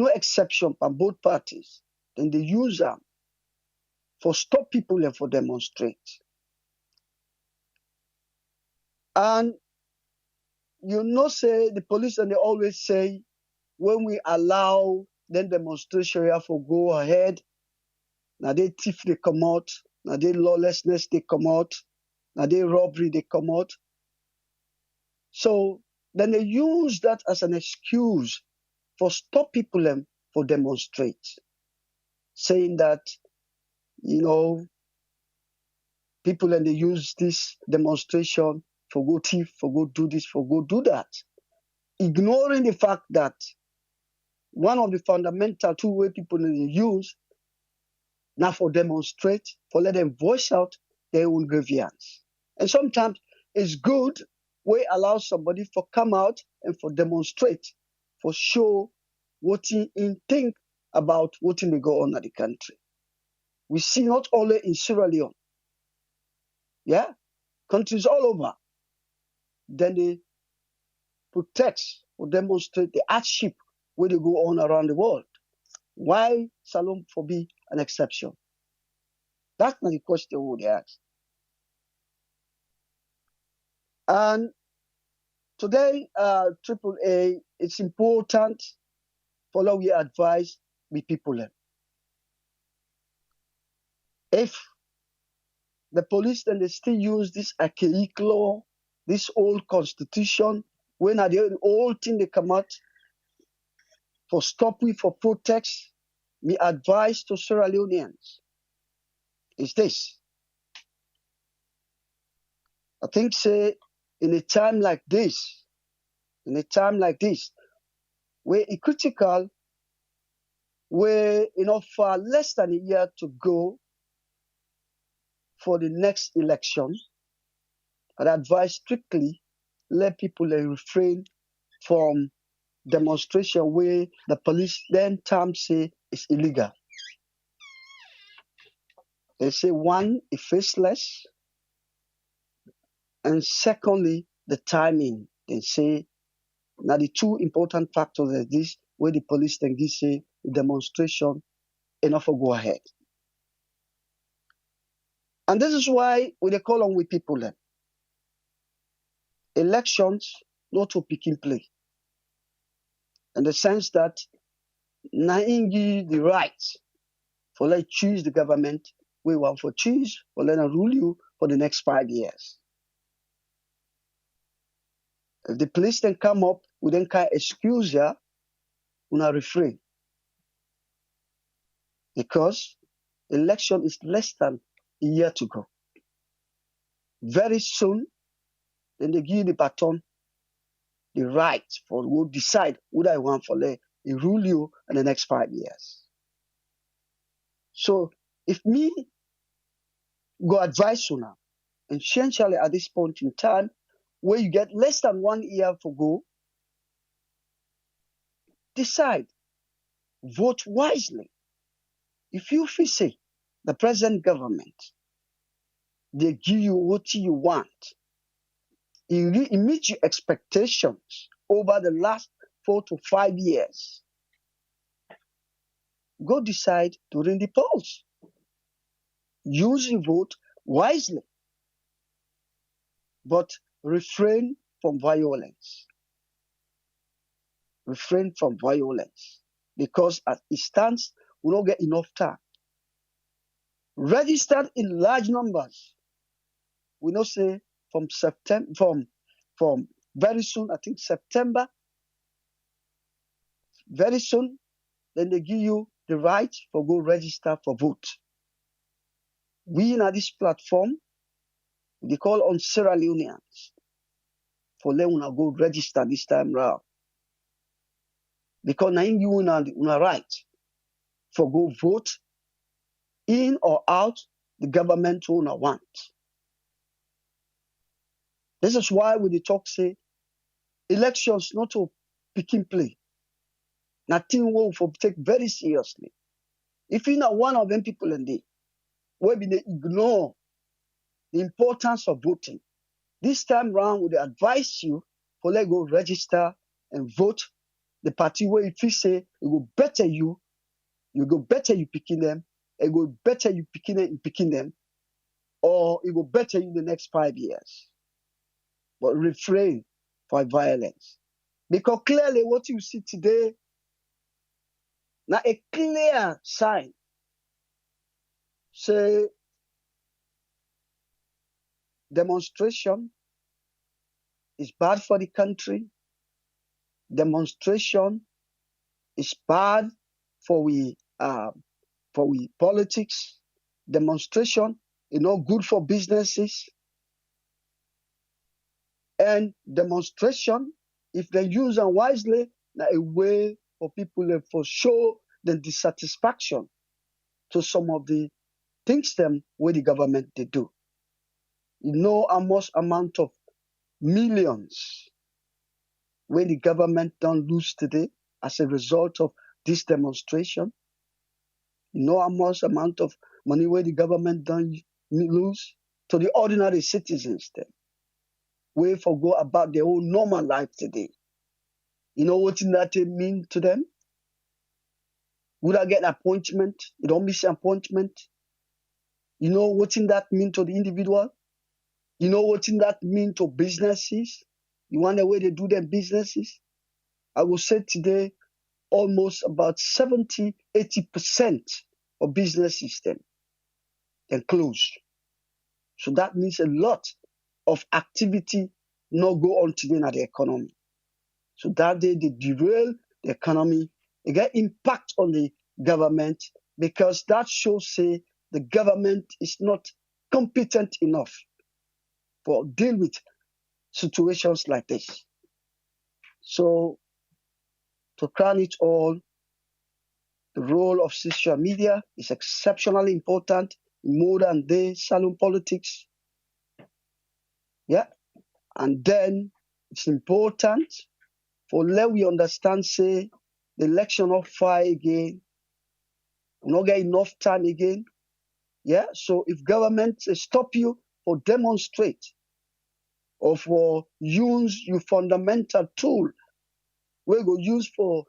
exception from both parties. Then they use them for stop people and for demonstrate. And say the police, and they always say when we allow then demonstration for go ahead, now they thief they come out, now they lawlessness they come out, now they robbery they come out. So then they use that as an excuse for stop people for demonstrate, saying that people and they use this demonstration for go thief, for go do this, for go do that, ignoring the fact that one of the fundamental two-way people they use now for demonstrate, for let them voice out their own grievance. And sometimes it's good we allow somebody for come out and for demonstrate, for show what he think about what they go on in the country. We see not only in Sierra Leone, yeah, countries all over, then they protest or demonstrate the hardship where they go on around the world. Why Salon for be an exception? That's not the question we would ask. And today, AAA, it's important for we advise the people. If the police then they still use this archaic law, this old constitution, when are the old thing they come out for stop we for protest, me advice to Sierra Leoneans is this. I think say in a time like this, where it's critical, where for less than a year to go for the next election, I'd advise strictly let people refrain from demonstration where the police then term say is illegal. They say one, it's faceless, and secondly, the timing. They say now the two important factors are this, where the police then give say the demonstration enough will go ahead. And this is why we they call on with people then. Elections not to pick and play. In the sense that na give the right for let choose the government we want for choose for let rule you for the next 5 years. If the police then come up with then kind excuse ya, una refrain. Because election is less than a year to go. Very soon, then they give the baton, the right for who decide who I want for let rule you in the next 5 years. So if me go advise una, essentially at this point in time, where you get less than 1 year to go, decide, vote wisely. If you feel say the present government, they give you what you want, it meets your expectations over the last 4 to 5 years, go decide during the polls. Use your vote wisely, but refrain from violence. Refrain from violence. Because as it stands, we don't get enough time. Registered in large numbers. We know say from September, from very soon, I think September, very soon, then they give you the right for go register for vote. We in this platform, they call on Sierra Leoneans for let una go register this time round. Because now you una right for go vote in or out the government who una want. This is why we talk say elections not to pick and play. Nothing will for take very seriously. If you know one of them people in there, where they ignore the importance of voting, this time round would advise you for let go register and vote the party where if you say it will better you go better you picking them, it will better you picking them, or it will better you in the next 5 years. But refrain from violence. Because clearly what you see today, now a clear sign, say demonstration is bad for the country. Demonstration is bad for we politics. Demonstration is not good for businesses. And demonstration, if they use them wisely, na a way for people for show the dissatisfaction to some of the things them where the government they do. You know how much amount of millions where the government don't lose today as a result of this demonstration. You know how much amount of money where the government don't lose to the ordinary citizens then. We forgo about their own normal life today. You know what that mean to them? Would I get an appointment? You don't miss an appointment. You know what that mean to the individual? You know what that mean to businesses? You wonder where they do their businesses? I will say today, almost about 70-80% of businesses then close. So that means a lot of activity not go on today in the economy. So that they derail the economy, they get impact on the government because that shows say the government is not competent enough for deal with situations like this. So to crown it all, the role of social media is exceptionally important in modern day saloon politics. Yeah. And then it's important for let we understand, say, the election of fire again, we not get enough time again. Yeah. So if government stop you or demonstrate or for use your fundamental tool, we go use for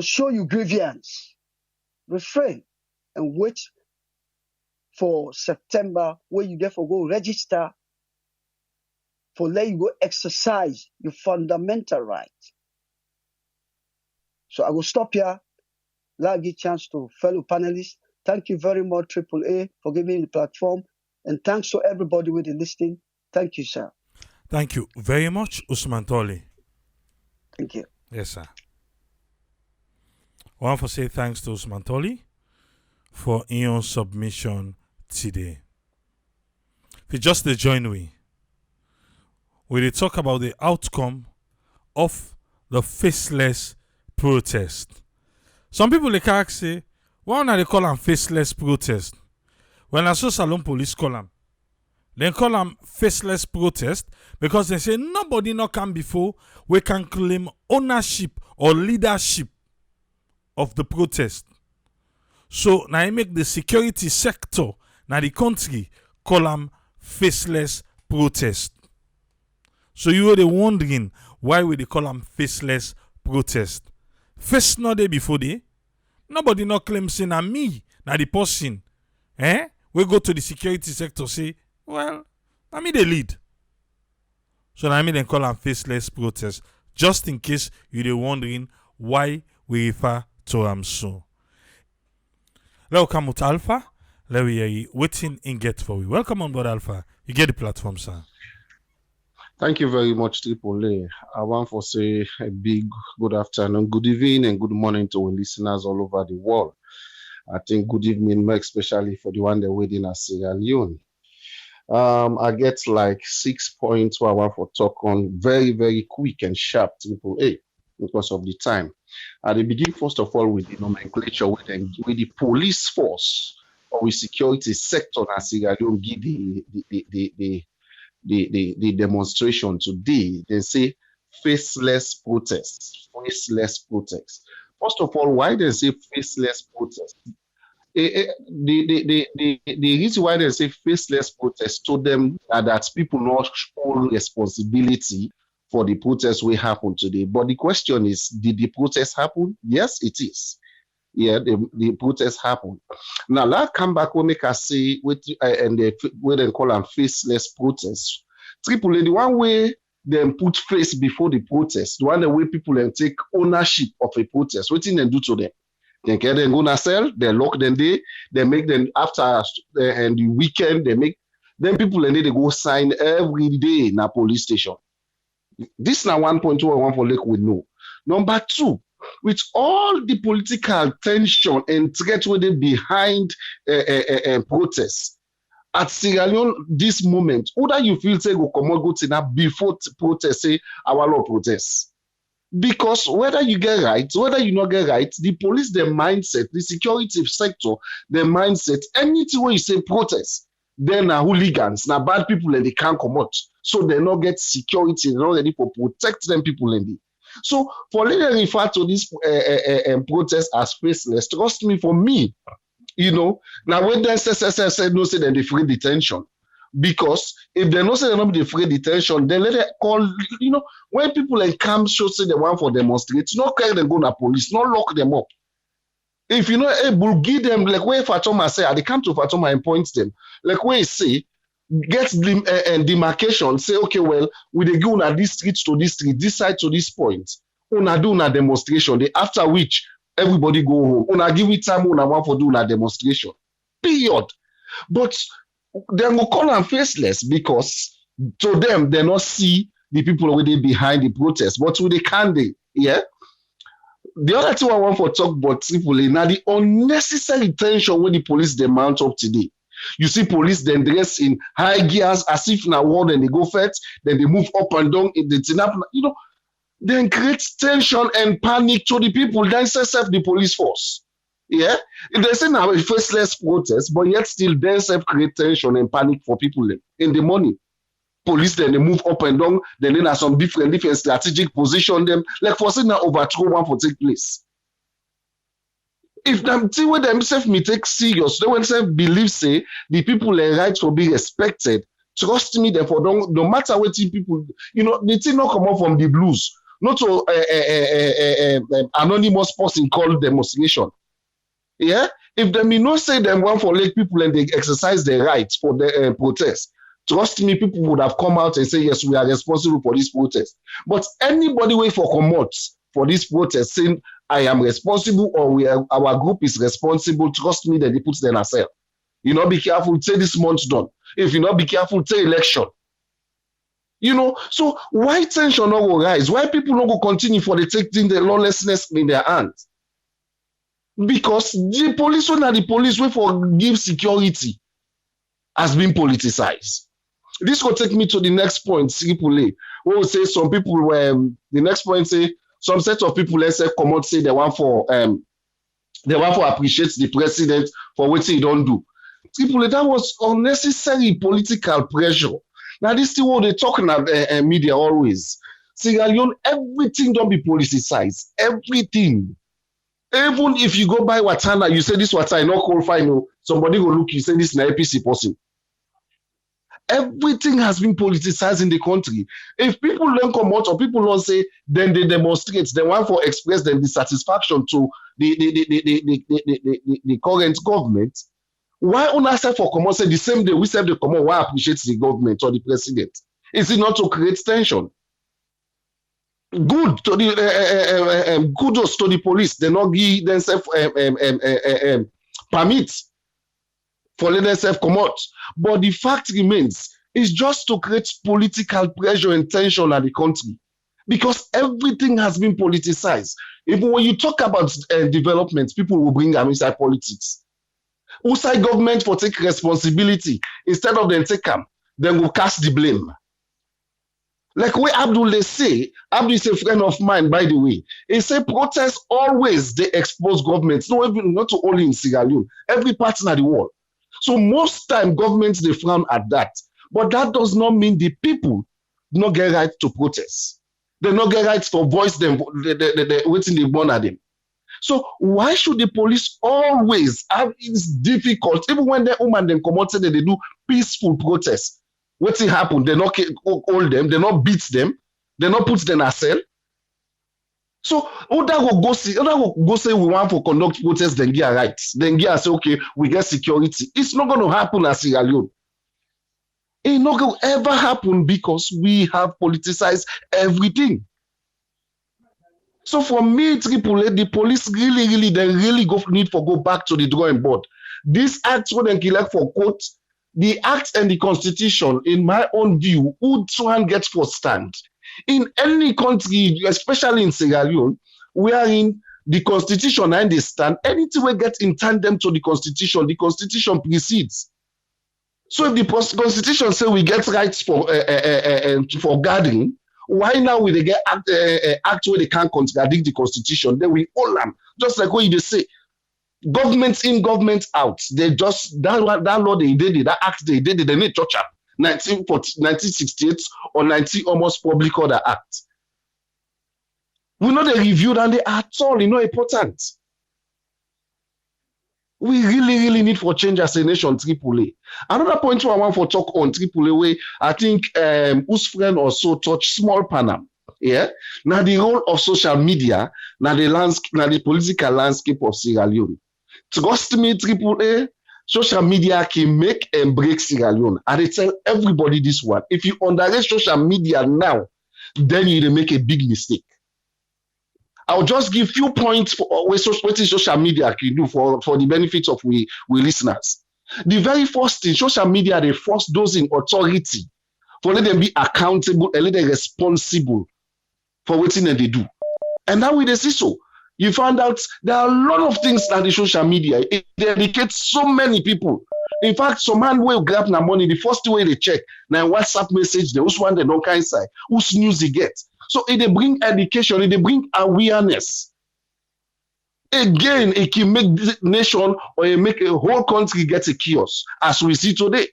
show you grievance, refrain and wait for September where you therefore go register for let you go exercise your fundamental right. So I will stop here. Let me give chance to fellow panelists. Thank you very much, Triple A, for giving me the platform. And thanks to everybody with the listening. Thank you, sir. Thank you very much, Usman Toli. Thank you. Yes, sir. I want to say thanks to Usman Toli for your submission today. If you just join me, we will talk about the outcome of the Faceless protest. Some people they can say, why not they call them Faceless protest? When I saw Salon Police call them, they call them Faceless protest because they say nobody not come before we can claim ownership or leadership of the protest. So now I make the security sector now the country call them Faceless protest. So you were wondering why would they call them Faceless protest? Face no day before day. Nobody not claim say na me, na the person. We go to the security sector say, well, na me the lead. So na me then call them Faceless protest. Just in case you're wondering why we refer to them so. Let's come with Alpha. Let me hear you waiting in get for you. Welcome on board, Alpha. You get the platform, sir. Thank you very much, Triple A. I want to say a big good afternoon, good evening, and good morning to our listeners all over the world. I think good evening, more especially for the one that waiting at Sierra Leone. I get like 6 points where I want to talk on very, very quick and sharp, Triple A, because of the time. At the beginning, first of all, with the nomenclature, with the police force or with security sector, as Sierra Leone give the demonstration today. They say faceless protest. Faceless protest. First of all, why they say faceless protest? The reason why they say faceless protest to them that people not hold responsibility for the protest will happen today. But the question is, did the protest happen? Yes, it is. Yeah, the protest happened. Now, let's come back and make us say, and they call them faceless protests. Triple A, the one way they put face before the protest, the one way people then take ownership of a protest, what did they do to them? They get them gonna sell, they lock them there, they make them after and the weekend, then people and they go sign every day in a police station. This is now 1.2 I want for Lake we know. Number two, with all the political tension and threat behind protests at Sierra Leone this moment, whether you feel say go come on go to that before protest say our law protest. Because whether you get right, whether you not get right, the police, their mindset, the security sector, their mindset, anything where you say protest, then are hooligans, now bad people and they can't come out. So they not get security, they're not ready for protect them people and they. So for later refer to this protest as faceless, trust me, for me, now when they say no say then they free detention. Because if they don't say they're not the free detention, then let it call, when people come show say they want for demonstrate, not carry them go to police, not lock them up. If you're not able, give them, like where Fatoma say, they come to Fatoma and point them. Like where he say, get demarcation, say, okay, well, we they go on this street to this street, this side to this point. Una do a demonstration, after which everybody go home. Una give it time, una want for do a demonstration. Period. But they will call them faceless because to them, they not see the people already behind the protest. But with the candy, yeah. The other thing I want to talk about simply now the unnecessary tension when the police they mount up today. You see police then dress in high gears as if now war, then they go first, then they move up and down in the tinap, then create tension and panic to the people, then set up the police force. Yeah, they say now a faceless protest, but yet still they self create tension and panic for people in the morning. Police then they move up and down, then they have some different strategic position them. Like for saying now overthrow one for take place. If them see what themselves me take serious, they themselves believe say the people their rights will be respected. Trust me, therefore, no matter what people, the thing not come out from the blues, not to anonymous person called demonstration. Yeah, if them not say them want for Lake people and they exercise their rights for the protest, trust me, people would have come out and say, yes, we are responsible for this protest. But anybody wait for commot for this protest saying, I am responsible or our group is responsible, trust me, that they put them ourselves. You know, be careful, say this month done. If you not be careful, say election. You know, so why tension not go rise? Why people not go continue for the taking the lawlessness in their hands? Because the police, when the police way for give security has been politicized. This will take me to the next point, AAA. We will say some people the next point say some set of people, let's say, come out say they want for appreciate the president for what he don't do. AAA, that was unnecessary political pressure. Now this thing what they talking about media always. Sierra Leone, everything don't be politicized. Everything. Even if you go buy Watana, you say this Watana not qualify, no, somebody will look, you say this is an APC person. Everything has been politicized in the country. If people don't come out or people don't say, then they demonstrate, they want to express their dissatisfaction to the current government. Why on us for come out say the same day we say the come out, why appreciate the government or the president? Is it not to create tension? Good to the kudos to the police. They not give themselves permit for let themselves come out. But the fact remains, it's just to create political pressure and tension at the country. Because everything has been politicized. Even when you talk about development, people will bring them inside politics. Outside government for take responsibility. Instead of them take them, then will cast the blame. Like what Abdul say, Abdul is a friend of mine, by the way. He say protests always they expose governments. No, even not only in Sierra Leone, every part in the world. So most time governments they frown at that. But that does not mean the people do not get right to protest. They not get right to voice them, waiting they born at them. So why should the police always have it's difficult, even when the woman then come out say that they do peaceful protests? What's it happen? They not hold them, they not beat them, they not put them in a cell. So Oda will go say we want to conduct protests, then get rights. Then get say, okay, we get security. It's not going to happen as Sierra Leone. It's not going to ever happen because we have politicized everything. So for me, AAA, the police really need to go back to the drawing board. This act what they elect for quote, the act and the constitution, in my own view, would one get for stand. In any country, especially in Sierra Leone, wherein the constitution and the stand, anything will get in tandem to the constitution precedes. So if the constitution say we get rights for gathering, why now will they get act where they can't contradict the constitution? Then we all them. Just like what you say, government in, government out. They just that law they did it, that act they did it, they need to touch up. 1968 or 19 almost public order act. We know they reviewed and they at all, important. We really need for change as a nation, AAA. Another point I want to talk on AAA way, I think whose friend also touch small panel. Yeah. Now the role of social media, now the political landscape of Sierra Leone. Trust me, AAA, social media can make and break Sierra Leone. And they tell everybody this one. If you underrate social media now, then you make a big mistake. I'll just give few points for what social media can do for the benefits of we listeners. The very first thing, social media, they force those in authority for let them be accountable and let them responsible for what they do. And now we see so. You find out there are a lot of things that the social media, it dedicates so many people. In fact, some man will grab their money, the first way they check, now WhatsApp message, they who's one they don't kind side, whose news they get. So it they bring education, it they bring awareness. Again, it can make this nation or it make a whole country get a chaos, as we see today.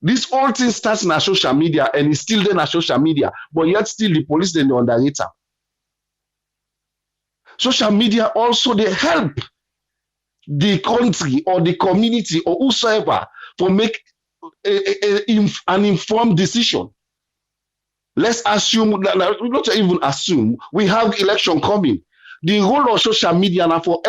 This whole thing starts in our social media and it's still there in our social media, but yet still the police then underrate them. Social media also they help the country or the community or whosoever to make an informed decision. Let's assume, not even assume, we have election coming. The role of social media now for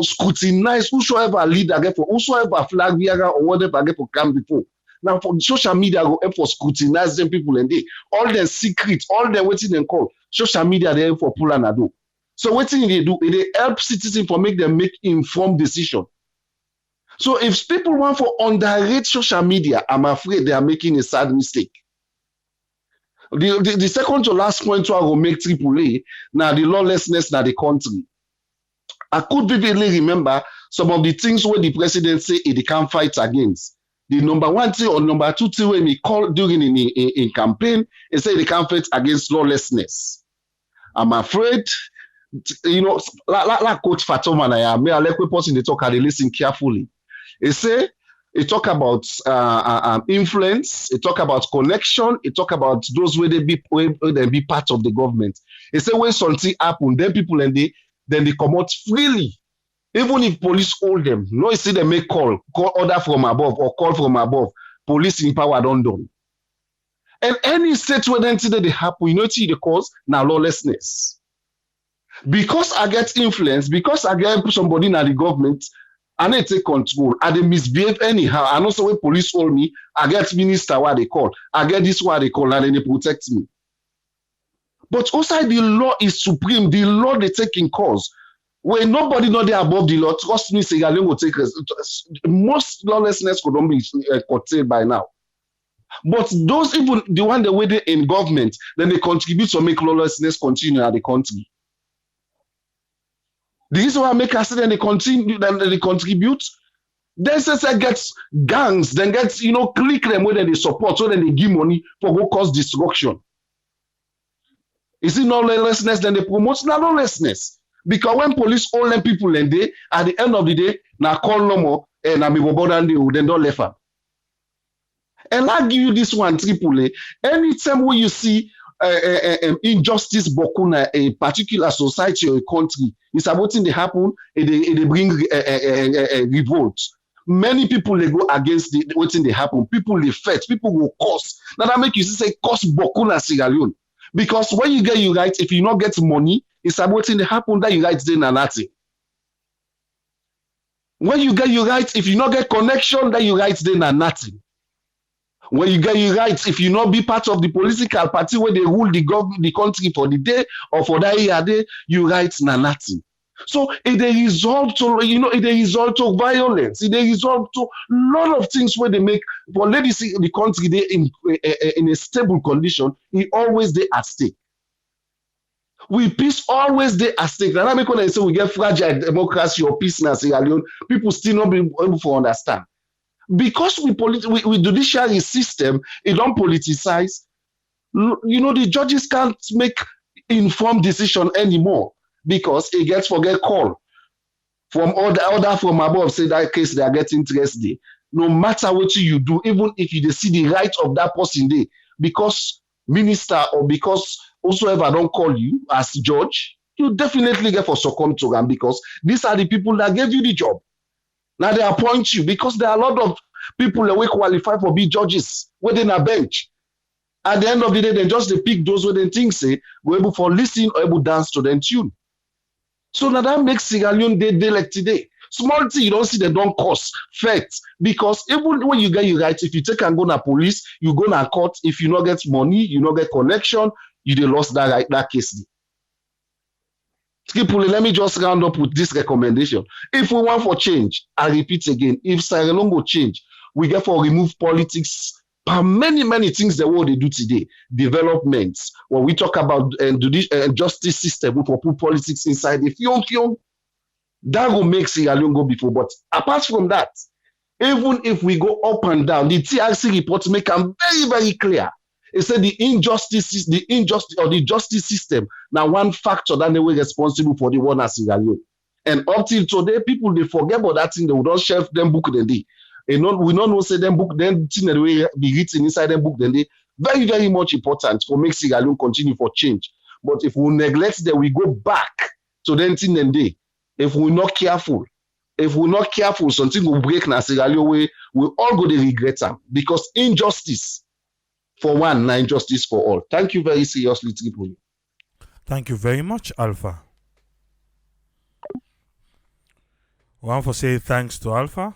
scrutinize whosoever leader get for whosoever flag bearer or whatever get for come before. Now for social media go help for scrutinize them people and they all their secret, all their waiting and call. Social media they help for pull and do. So what thing they do, they help citizens for make them make informed decision. So if people want for underrate social media, I'm afraid they are making a sad mistake. The second to last point I will make AAA now the lawlessness in the country. I could vividly remember some of the things where the president say he can't fight against. The number one thing or number two thing when he called during in campaign, he said he can't fight against lawlessness. I'm afraid, like Coach Fatoma and I may I let person they talk and they listen carefully. He talk about influence, he talk about connection, he talk about those where they be part of the government. He say when something happen, then people and they come out freely. Even if police hold them, no, you see them make call order from above or call from above. Police in power don't done. And any state where anything they happen, you know what the cause? Now lawlessness. Because I get influence, because I get somebody in the government, and they take control, and they misbehave anyhow. And also when police hold me, I get minister what they call, I get this what they call, and then they protect me. But also the law is supreme. The law they take in cause. When nobody know they above the law, trust me, Sierra Leone will take most lawlessness could not be curtailed by now. But those even the one that were in government, then they contribute to make lawlessness continue at the country. The reason why I make us say then they continue, then they contribute. Then say gets gangs, then gets click them where they support, so then they give money for go cause destruction. Is it not lawlessness? Then they promote lawlessness. Because when police hold them people and they at the end of the day, now call no more and I be and they then don't left them. And I give you this one AAA. Anytime when you see injustice bokuna a particular society or a country, it's about thing they happen and they bring revolt. Many people they go against what thing they happen. People they fight. People will curse. Now that make you say curse bokuna Sierra Leone. Because when you get you right, if you not get money, it's about thing that happen that you right then and nothing. When you get you right, if you not get connection, that you right then and nothing. When you get you right, if you not be part of the political party where they rule the country for the day or for that year day, you right na nothing. So it a result to it a result to violence. It a result to a lot of things where they make for ladies the country they in a stable condition. It always they at stake. We peace always they at stake. And I make when I say we get fragile democracy or peace in Sierra Leone, people still not be able to understand. Because we judiciary system, it don't politicize. The judges can't make informed decision anymore because it gets forget call from order from above. Say that case they are getting interested. No matter what you do, even if you see the right of that person there, because minister or because whosoever don't call you as judge, you definitely get for succumb to them because these are the people that gave you the job. Now they appoint you because there are a lot of people that will qualify for be judges within a bench. At the end of the day, they just they pick those who they think say go able for listen or able dance to them tune. So now that makes Sierra Leone day like today. Small thing you don't see they don't cost fact because even when you get you right, if you take and go to police, you go to court. If you not get money, you not get connection, you they lost that case. Let me just round up with this recommendation. If we want for change, I repeat again, if Sierra Leone go change, we get for remove politics. Many things the world they do today, developments. When we talk about justice system, we put politics inside the fion, that will make Sierra Leone go before. But apart from that, even if we go up and down, the TRC report make them very, very clear. It said the injustice or the justice system now one factor that they were responsible for the one as Sierra Leone. And up till today, people they forget about that thing. They will not shelf them book the day. And we don't know say them book then thing that will be written inside them book then they very very much important for make Sierra Leone continue for change. But if we neglect that, we go back to then thing then day. If we're not careful, something will break na Sierra Leone way. We all go to regret them because injustice. For one, not injustice for all. Thank you very seriously, Tripoli. Thank you very much, Alpha. I want to say thanks to Alpha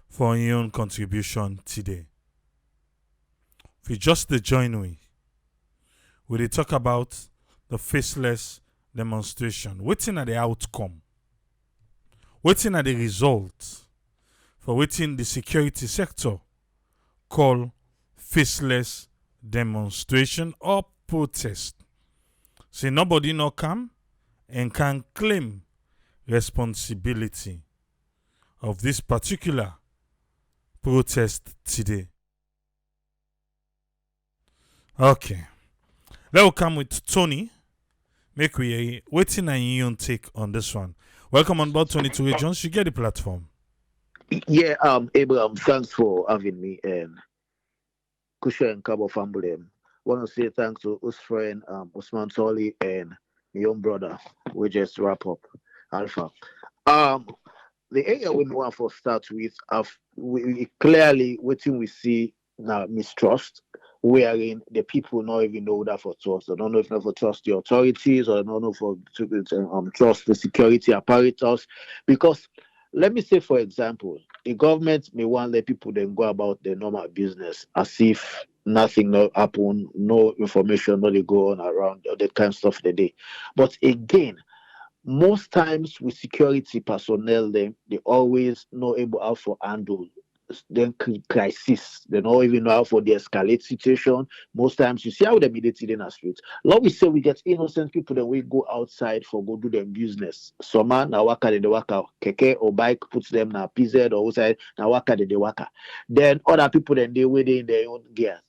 for your own contribution today. if you just the join we dey talk about the faceless demonstration. Wetin are the outcome? Wetin are the result for wetin the security sector call faceless demonstration or protest? Say nobody no come and can claim responsibility of this particular protest today. Okay. Let us come with Tony. Make we waiting and you take on this one. Welcome on board 22 Regions. You get the platform. Yeah, Abraham, thanks for having me and Kusha and Cabo family. Want to say thanks to us friend Usman Toli and my young brother. We just wrap up Alpha. The area we want to start with, we clearly waiting we see now mistrust, wherein the people not even know that for trust. They don't know if not for trust the authorities, or don't know for trust the security apparatus. Because let me say, for example, the government may want to let people then go about their normal business as if nothing no happen, no information, no they go on around that kind of stuff they do. But again, most times with security personnel, they always not able how for handle then crisis. They don't even know how for the escalate situation. Most times you see how they immediately in the streets. Like we say, we get innocent people that we go outside for go do their business. Some man na waka de waka keke or bike puts them na PZ or outside na waka de waka. Then other people then they wait in their own gears.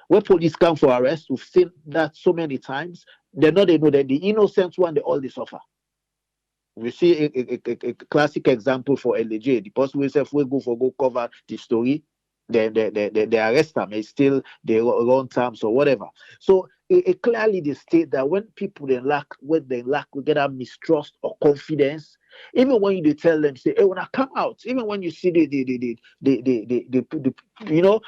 When police come for arrest, we've seen that so many times. They know that the innocent one they all they suffer. We see a classic example for LJ. The person will go cover the story, they arrest them. It's still they run terms or whatever. So it clearly they state that when people they lack, we get that mistrust or confidence. Even when you tell them, say, "Hey, when I come out," even when you see the you know,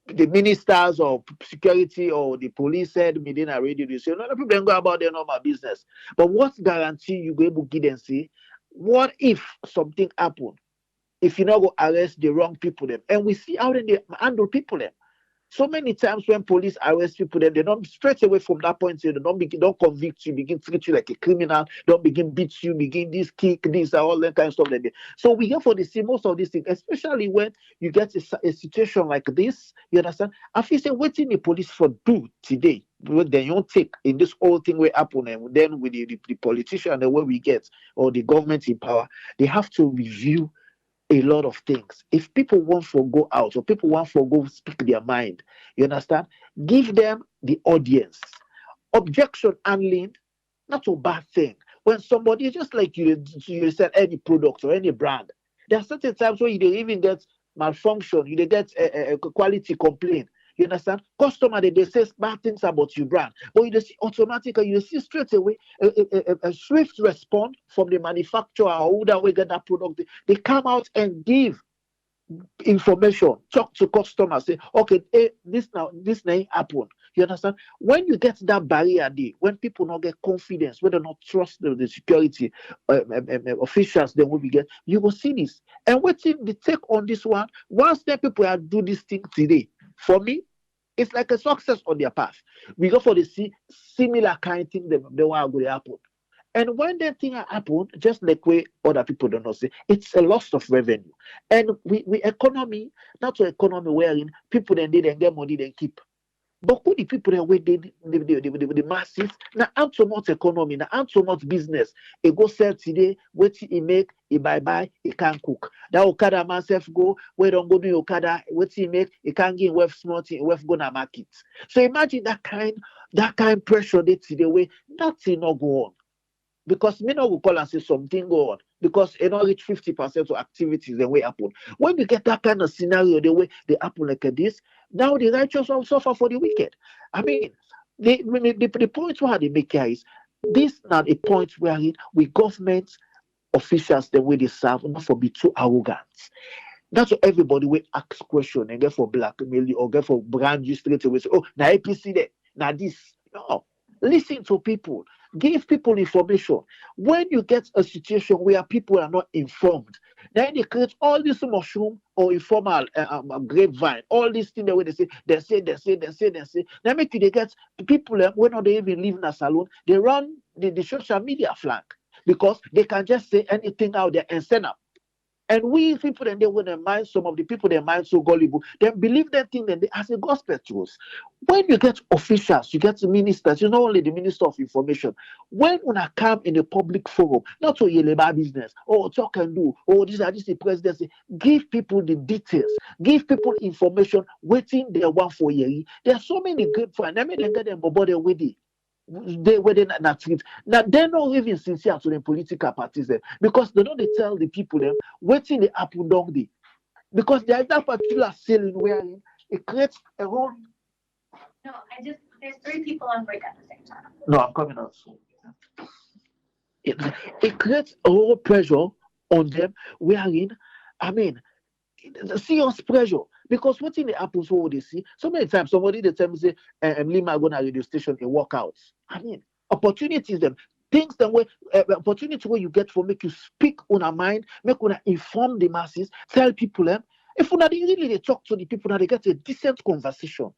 the ministers or security or the police said within a radio, they say, no, people don't go about their normal business. But what guarantee you go able to give them say, what if something happen? If you not go arrest the wrong people them? And we see how they handle people them. So many times when police arrest people, then they don't straight away from that point, they don't convict you, begin treat you like a criminal, don't begin beat you, begin this kick, this, all that kind of stuff like that. So we have for the see most of these things, especially when you get a situation like this, you understand? I feel say what in the police for do today, what they don't take in this whole thing will happen, and then with the politician the way we get or the government in power, they have to review a lot of things. If people want to go out or people want to go speak their mind, you understand? Give them the audience. Objection handling, not a bad thing. When somebody, just like you said, any product or any brand, there are certain times where you don't even get malfunction, you don't get a quality complaint. You understand? Customer, they say bad things about your brand, but you see automatically, you see straight away a swift response from the manufacturer or who that will get that product. They come out and give information, talk to customers, say, okay, this may happen. You understand? When you get that barrier there, when people not get confidence, when they not trust the security officials, then we get, you will see this. And waiting the take on this one, once the people are do this thing today, for me, it's like a success on their path. We go for the similar kind of thing they want to happen. And when that thing happen, just like way other people don't know, say it's a loss of revenue. And we economy, not to economy wherein people then get money they keep. But who the people that wait the masses, now and so much economy, now and so much business. He go sell today, wait he make, he buy, he can't cook. That Okada man self go, where don't go do Okada, what he make, he can't get worth smart, worth go na market. So imagine that kind pressure they today way, nothing not go on. Because me no will call and say something go on. Because it not reach 50% of activities the way happen. When you get that kind of scenario, the way they happen like this, now the righteous will suffer for the wicked. I mean, the point where they make here is this now a point where we government officials the way they serve not for be too arrogant. That's what everybody will ask question and get for blackmail or get for brand you straight away say, oh, now APC there, now this. No. Listen to people. Give people information. When you get a situation where people are not informed, then they create all this mushroom or informal grapevine, all these things where they say. Then make you they get people when not they even live in a salon, they run the social media flank because they can just say anything out there and send up. And we people and they when their mind, some of the people their mind so gullible, they believe that thing that they as a gospel truth. When you get officials, you get ministers, you know only the minister of information. When I come in a public forum, not to yell about business, or talk and do, or this the presidency, give people the details, give people information, waiting they want for year. There are so many great friends. I mean they get them body with it. They were not treat. Now they're not even sincere to the political parties because they don't they tell the people them waiting the happen down there. Because there is that particular ceiling wherein it creates a whole. No, there's 3 people on break at the same time. No, I'm coming out soon. It creates a whole pressure on them wherein, I mean, the serious pressure. Because what in the happens what they see, so many times somebody they tell me say, Lima go to radio station and walk out. I mean, opportunities them. Things that way, opportunity where you get for make you speak on a mind, make you inform the masses, tell people them. If you really they talk to the people, now they get a decent conversation.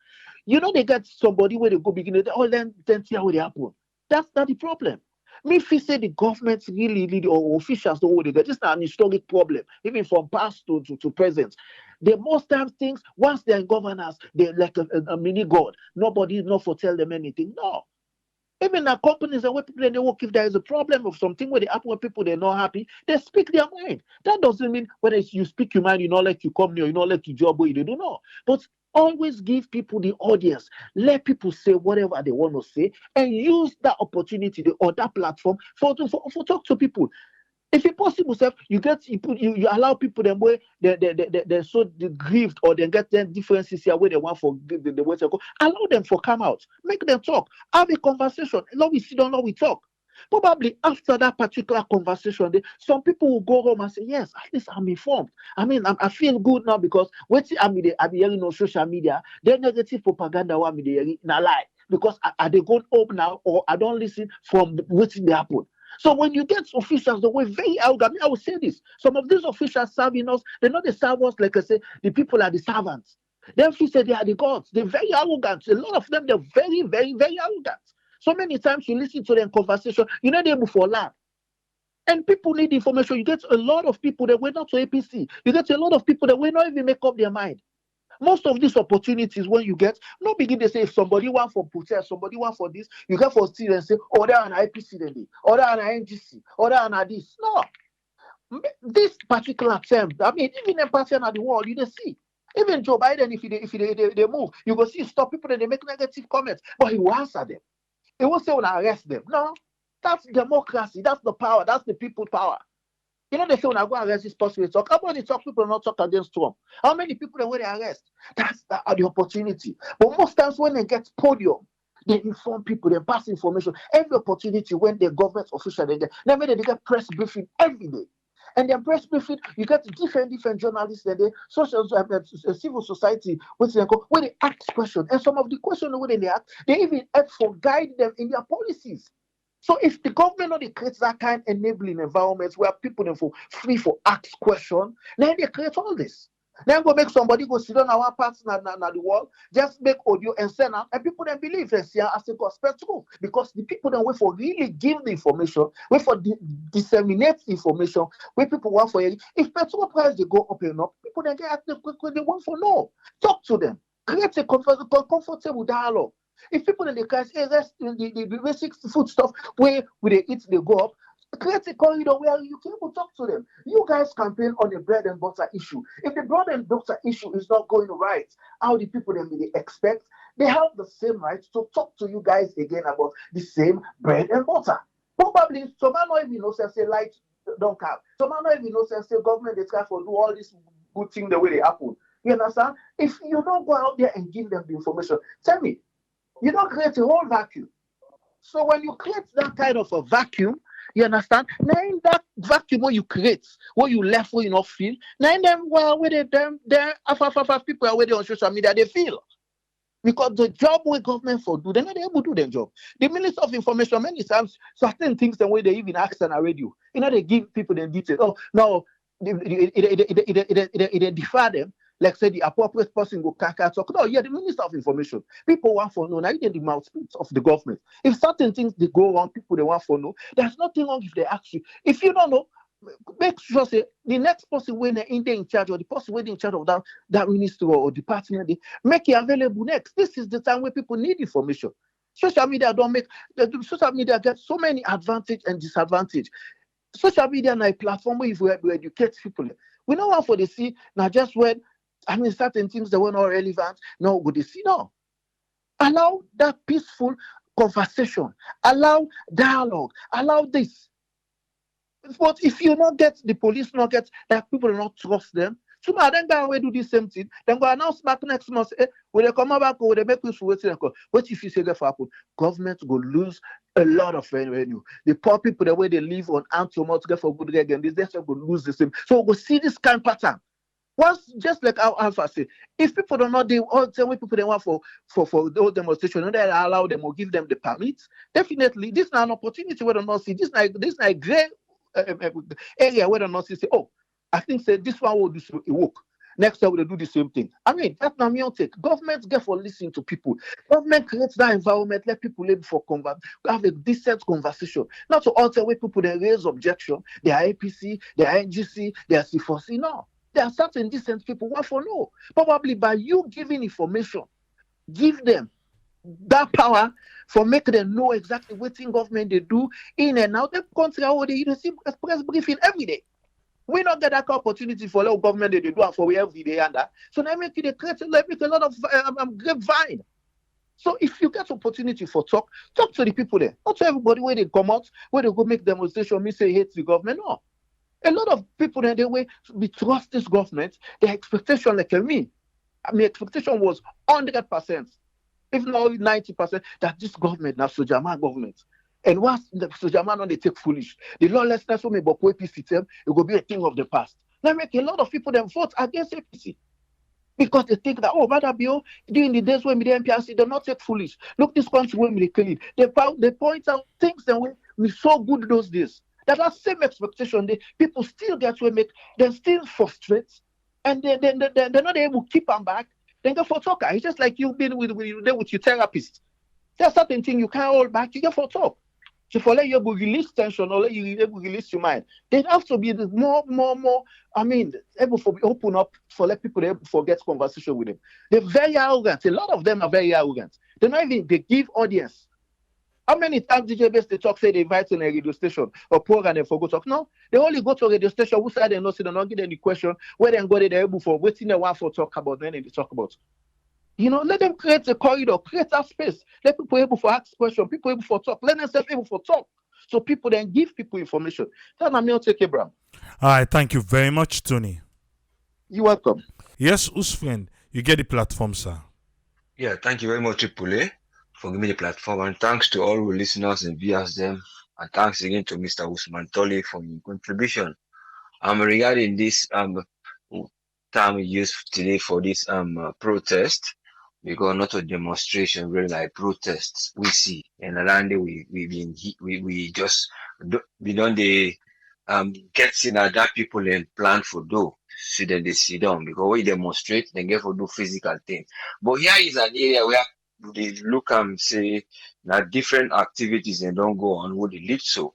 You know they get somebody where they go begin, they all then see how they happen. That's not the problem. Me if you say the government really or officials don't know what they get, this is not an historic problem, even from past to present. The most times things, once they're in governance, they're like a mini god. Nobody not for tell them anything. No. Even the companies and where people and they work, if there is a problem of something where they happen where people they're not happy, they speak their mind. That doesn't mean whether you speak your mind, you not let you come near, you not let you job where you don't know. But always give people the audience. Let people say whatever they want to say and use that opportunity or that platform for talk to people. If it's possible, sir, you allow people them where they're so grieved or they get them differences here where they want for the way to go. Allow them for come out, make them talk, have a conversation. Now we sit down, now we talk. Probably after that particular conversation, some people will go home and say, "Yes, at least I'm informed. I mean, I feel good now because what I be hearing on social media, the negative propaganda what me hearing na lie because I they going home now or I don't listen from what they happen." So when you get officials, the way very arrogant, I will say this. Some of these officials serving us, they're not the servants, like I say, the people are the servants. Then she said they are the gods. They're very arrogant. A lot of them, they're very, very, very arrogant. So many times you listen to their conversation, you're not able for land. And people need information. You get a lot of people that went not to APC. You get a lot of people that will not even make up their mind. Most of these opportunities when you get, not begin to say if somebody want for protest, somebody want for this, you get for still and say, oh, they're an IPC, or they're an NGC, or they're an this. No. This particular term, I mean, even in person at the world, you don't see. Even Joe Biden, if they move, you go see stop people and they make negative comments, but he will answer them. He won't say, well, arrest them. No. That's democracy. That's the power. That's the people power. You know, they say when I go arrest this person, they talk. How many talk people not talk against Trump? How many people they will they arrest? That's the opportunity. But most times when they get podium, they inform people, they pass information. Every opportunity when the government official they get press briefing every day. And then press briefing, you get different journalists and they social civil society which they go when they ask questions. And some of the questions when they ask, they even help for guide them in their policies. So if the government not creates that kind of enabling environment where people are free for ask question, then they create all this. Then go make somebody go sit on our parts na the world, just make audio and send out, and people then believe and see as a gospel truth. Because the people then wait for really give the information, wait for disseminate the information, where people want for it. If petrol price they go up and up, people then get the they want for no. Talk to them, create a comfortable dialogue. If people in the class, hey, that's the basic food stuff where they eat, they go up, create a corridor where you can talk to them. You guys campaign on the bread and butter issue. If the bread and butter issue is not going right, how the people then they expect? They have the same right to talk to you guys again about the same bread and butter. Probably some man not even know say light don't have. Some man not even know say government they try for do all this good thing the way they happen. You understand? If you don't go out there and give them the information, tell me. You don't create a whole vacuum. So when you create that kind of a vacuum, you understand? Now in that vacuum what you create, what you left where you not feel, now in them well where them people are where they on social media they feel. Because the job where government for do, they're not able to do their job. The Minister of Information, many times, certain things the way they even ask on a radio, they give people the details. Oh, no, they defer them. Like say the appropriate person go kaka talk. No, yeah, the Minister of Information. People want for know. Now you the mouthpiece of the government. If certain things they go wrong, people they want for know. There's nothing wrong if they ask you. If you don't know, make sure say the next person when they're in charge or the person when in charge of that ministry or department, they make it available next. This is the time where people need information. Social media don't make the social media get so many advantage and disadvantage. Social media na a platform where if we educate people. We don't want for the see now just when certain things that were not relevant. No, good to see no. Allow that peaceful conversation, allow dialogue, allow this. But if you not get the police, not get that people not trust them, so now then go away do the same thing. Then go announce back next month. Will they come back or will they make us wait? What if you say that for happen? Government will lose a lot of revenue. The poor people, the way they live on hand to mouth get for good again, this will lose the same. So we'll see this kind of pattern. Once, just like our Alpha said, if people don't know the all the way people they want for the demonstration, and they allow them or give them the permits, definitely this is an opportunity where they not see this is great area where they not see say, oh, I think say this one will do work. Next time we'll do the same thing. That's not me on take. Government get for listening to people. Government creates that environment, let people live for have a decent conversation. Not to alter where people they raise objection. They are APC, they are NGC, they are C4C. No. There are certain decent people want for no. Probably by you giving information, give them that power for making them know exactly what thing government they do in and out. The country how they see press briefing every day. We not get that opportunity for local government they do and for we every day and that. So now make it create a lot of grapevine. So if you get opportunity for talk to the people there. Not to everybody where they come out, where they go make demonstration, me say hate the government. No. A lot of people in the way we trust this government, their expectation like me. My expectation was 100%, if not 90%, that this government, now Sojama government. And once the Sojama they take foolish, the lawlessness will make APC them, it will be a thing of the past. Now make a lot of people then vote against APC. Because they think that, Brother Bio, during the days when the MPRC, they're not take foolish. Look, this country when they clean. They point out things that we so good those days. That same expectation, people still get to make, they're still frustrated, and they're not able to keep them back. Then go for talk. It's just like you've been with your therapist. There's certain thing you can't hold back, you get for talk. So for let you release tension or let you release your mind, they have to be more, able to be open up for let people able to forget conversation with them. They're very arrogant. A lot of them are very arrogant. They give audience. How many times DJ Best they talk say they invite in a radio station or program and for go talk? No, they only go to a radio station who side they know, so they don't get any question where they go they're able for waiting they want for talk about, then they talk about. Let them create a corridor, create a space, let people able for ask questions, people able for talk, let themselves able for talk. So people then give people information. That's not me on take Abraham. All right, thank you very much, Tony. You're welcome. Yes, Usfriend, you get the platform, sir. Yeah, thank you very much, Tripule, for giving me the platform, and thanks to all the listeners and viewers them, and thanks again to Mr. Usman Tole for your contribution. Regarding this time we used today for this protest, because not a demonstration, really like protests we see, and around there we don't get seen that people and plan for do. So then they sit down because we demonstrate, they get for do physical things. But here is an area where they look and say that different activities and don't go on what they live so.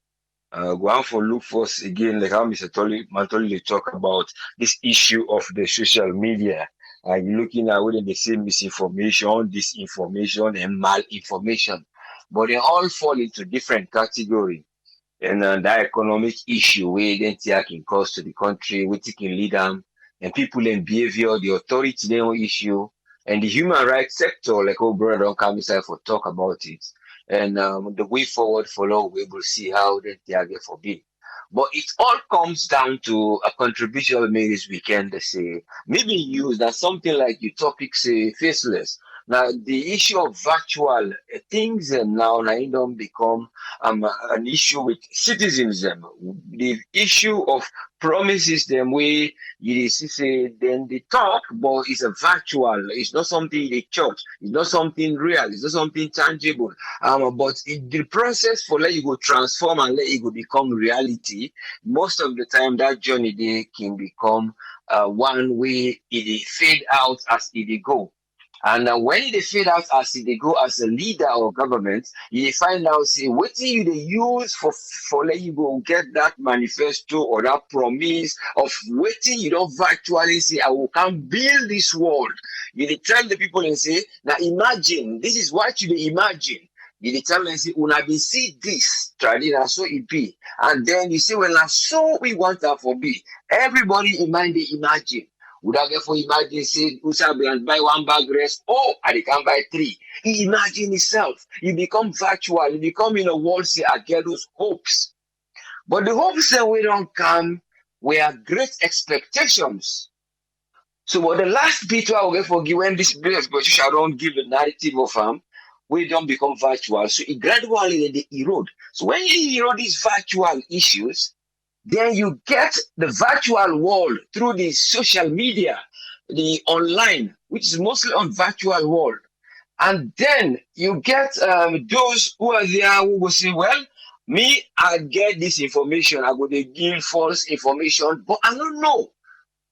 Go on for look first again, like how Mr. Mantoli talk about this issue of the social media. You're looking at whether they say misinformation, disinformation, and malinformation, but they all fall into different categories. And that economic issue where then can cause to the country, we can lead them, and people in behavior, the authority they don't issue, and the human rights sector, like old brother don't come inside for talk about it. And the way forward for law, we will see how the get for be. But it all comes down to a contribution made this weekend. They say maybe use that something like your topic say faceless. Now, the issue of virtual things now it don't become an issue with citizens. The issue of promises them way you say then they talk, but it's a virtual. It's not something they church. It's not something real. It's not something tangible. But in the process for let you go transform and let it go become reality, most of the time that journey they can become one way it fade out as it go. And when they fade out as they go as a leader of government, you find out say what you they use for let you go get that manifesto or that promise of waiting you don't virtually say I will come build this world. You dey tell the people and say now imagine this is what you dey imagine. You dey tell them say una be see this tradition so it be, and then you say well now so we want that for be. Everybody in mind they imagine. Would I get for imagine say Usa and buy one bag rest? Oh, I can buy three. He imagine himself. He become virtual. He become in a world say I get those hopes. But the hopes that we don't come were great expectations. So but the last bit I will get for give when this place but I don't give the narrative of we don't become virtual. So it gradually they erode. So when you erode these virtual issues, then you get the virtual world through the social media, the online, which is mostly on virtual world. And then you get those who are there who will say, well, me, I get this information. I go to give false information, but I don't know.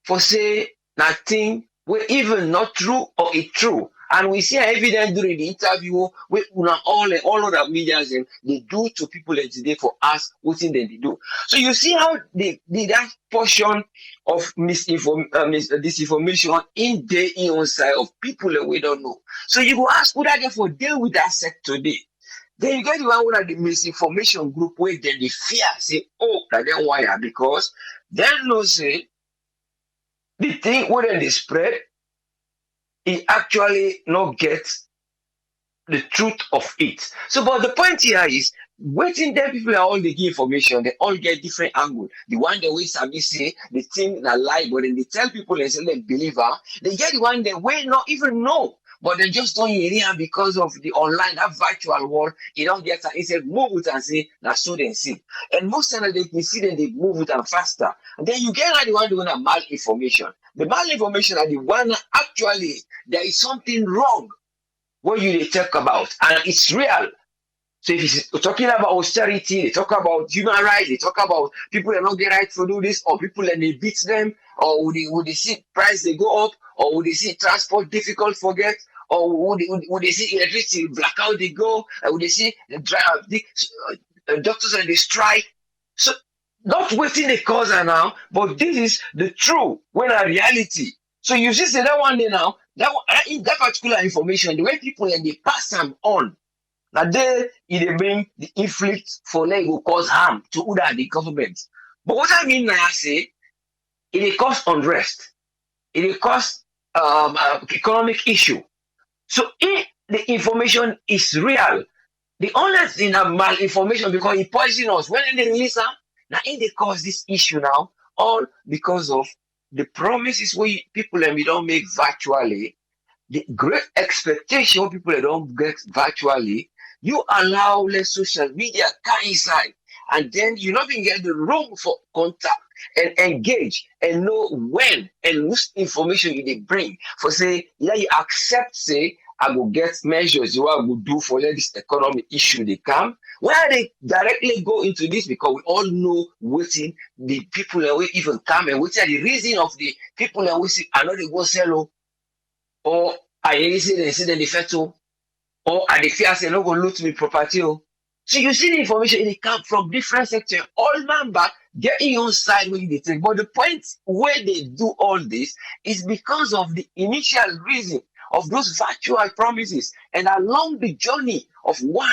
For say, nothing, we even not true or it true. And we see evidence during the interview with all other media they do to people today for us what thing they do. So you see how that portion of disinformation in the inside of people that we don't know. So you go ask who that get for deal with that sect today. Then you get the one with the misinformation group where then they fear say, oh, that then why? Because then no say the thing wouldn't they spread. He actually not get the truth of it. So, but the point here is, waiting there people are all they give information, they all get different angle. The one that we sabi say, the thing that lie, but then they tell people and say they believe her. They get the one that we not even know, but they just don't hear it because of the online, that virtual world. You don't get it said move it and say, that's so they see. And most times they can see them, they move it and faster. And then you get like the one doing a malinformation. The malinformation are the one actually there is something wrong what you talk about, and it's real. So if it's talking about austerity, they talk about human rights, they talk about people that not get right to do this, or people and they beat them, or would they see price they go up, or would they see transport difficult forget, or would they see electricity blackout they go, or would they see the doctors and they strike. So not waiting the cause now, but this is the truth when a reality. So you see, say that one day now, in that particular information, the way people and they pass them on, now they bring the inflict for like will cause harm to other the government. But what I mean now, I say, it cause unrest, it cause economic issue. So if the information is real, the only thing that malinformation because it poison us when they release them, now it they cause this issue now, all because of the promises we people and we don't make virtually, the great expectation people don't get virtually, you allow less social media come inside, and then you not even get the room for contact and engage and know when and which information you they bring. For say, yeah, you accept say I will get measures what I will do for let this economic issue they come. Where they directly go into this because we all know waiting the people that we even come and which are the reason of the people that we see are not they go sell or I say they defect or I fear say no go loot me property. So you see the information it come from different sectors. All member get in your side when they take. But the point where they do all this is because of the initial reason of those virtual promises. And along the journey of 1,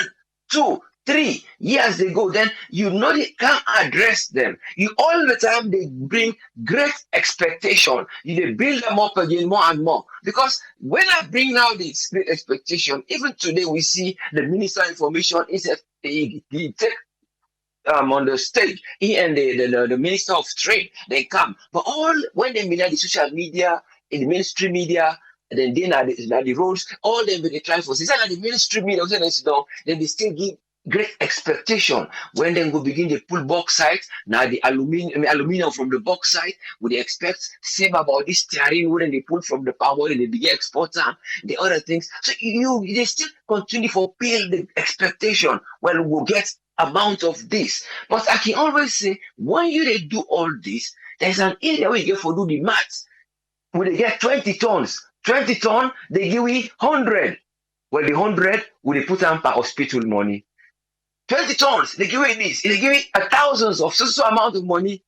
2, 3 years they go, then you know they can't address them. You all the time they bring great expectation. They build them up again more and more. Because when I bring now this great expectation, even today we see the Minister of Information is he take on the stage, he and the Minister of Trade, they come. But all when they media, the social media, in the mainstream media, then they na the roads, all them they try for. Say na the mainstream media, then they still give great expectation when they go begin they pull bauxite. Now the aluminium from the bauxite, would they expect same about this steering when they pull from the power and they begin exporter, the other things. So they still continue for pay the expectation. Well, we'll get amount of this. But I can always say, when you they do all this, there's an area where you get for do the maths. When they get 20 tons, 20 tons, they give you 100. Well, the 100 will they put on per hospital money. 20 tons, they give you this, they give you thousands of so amount of money.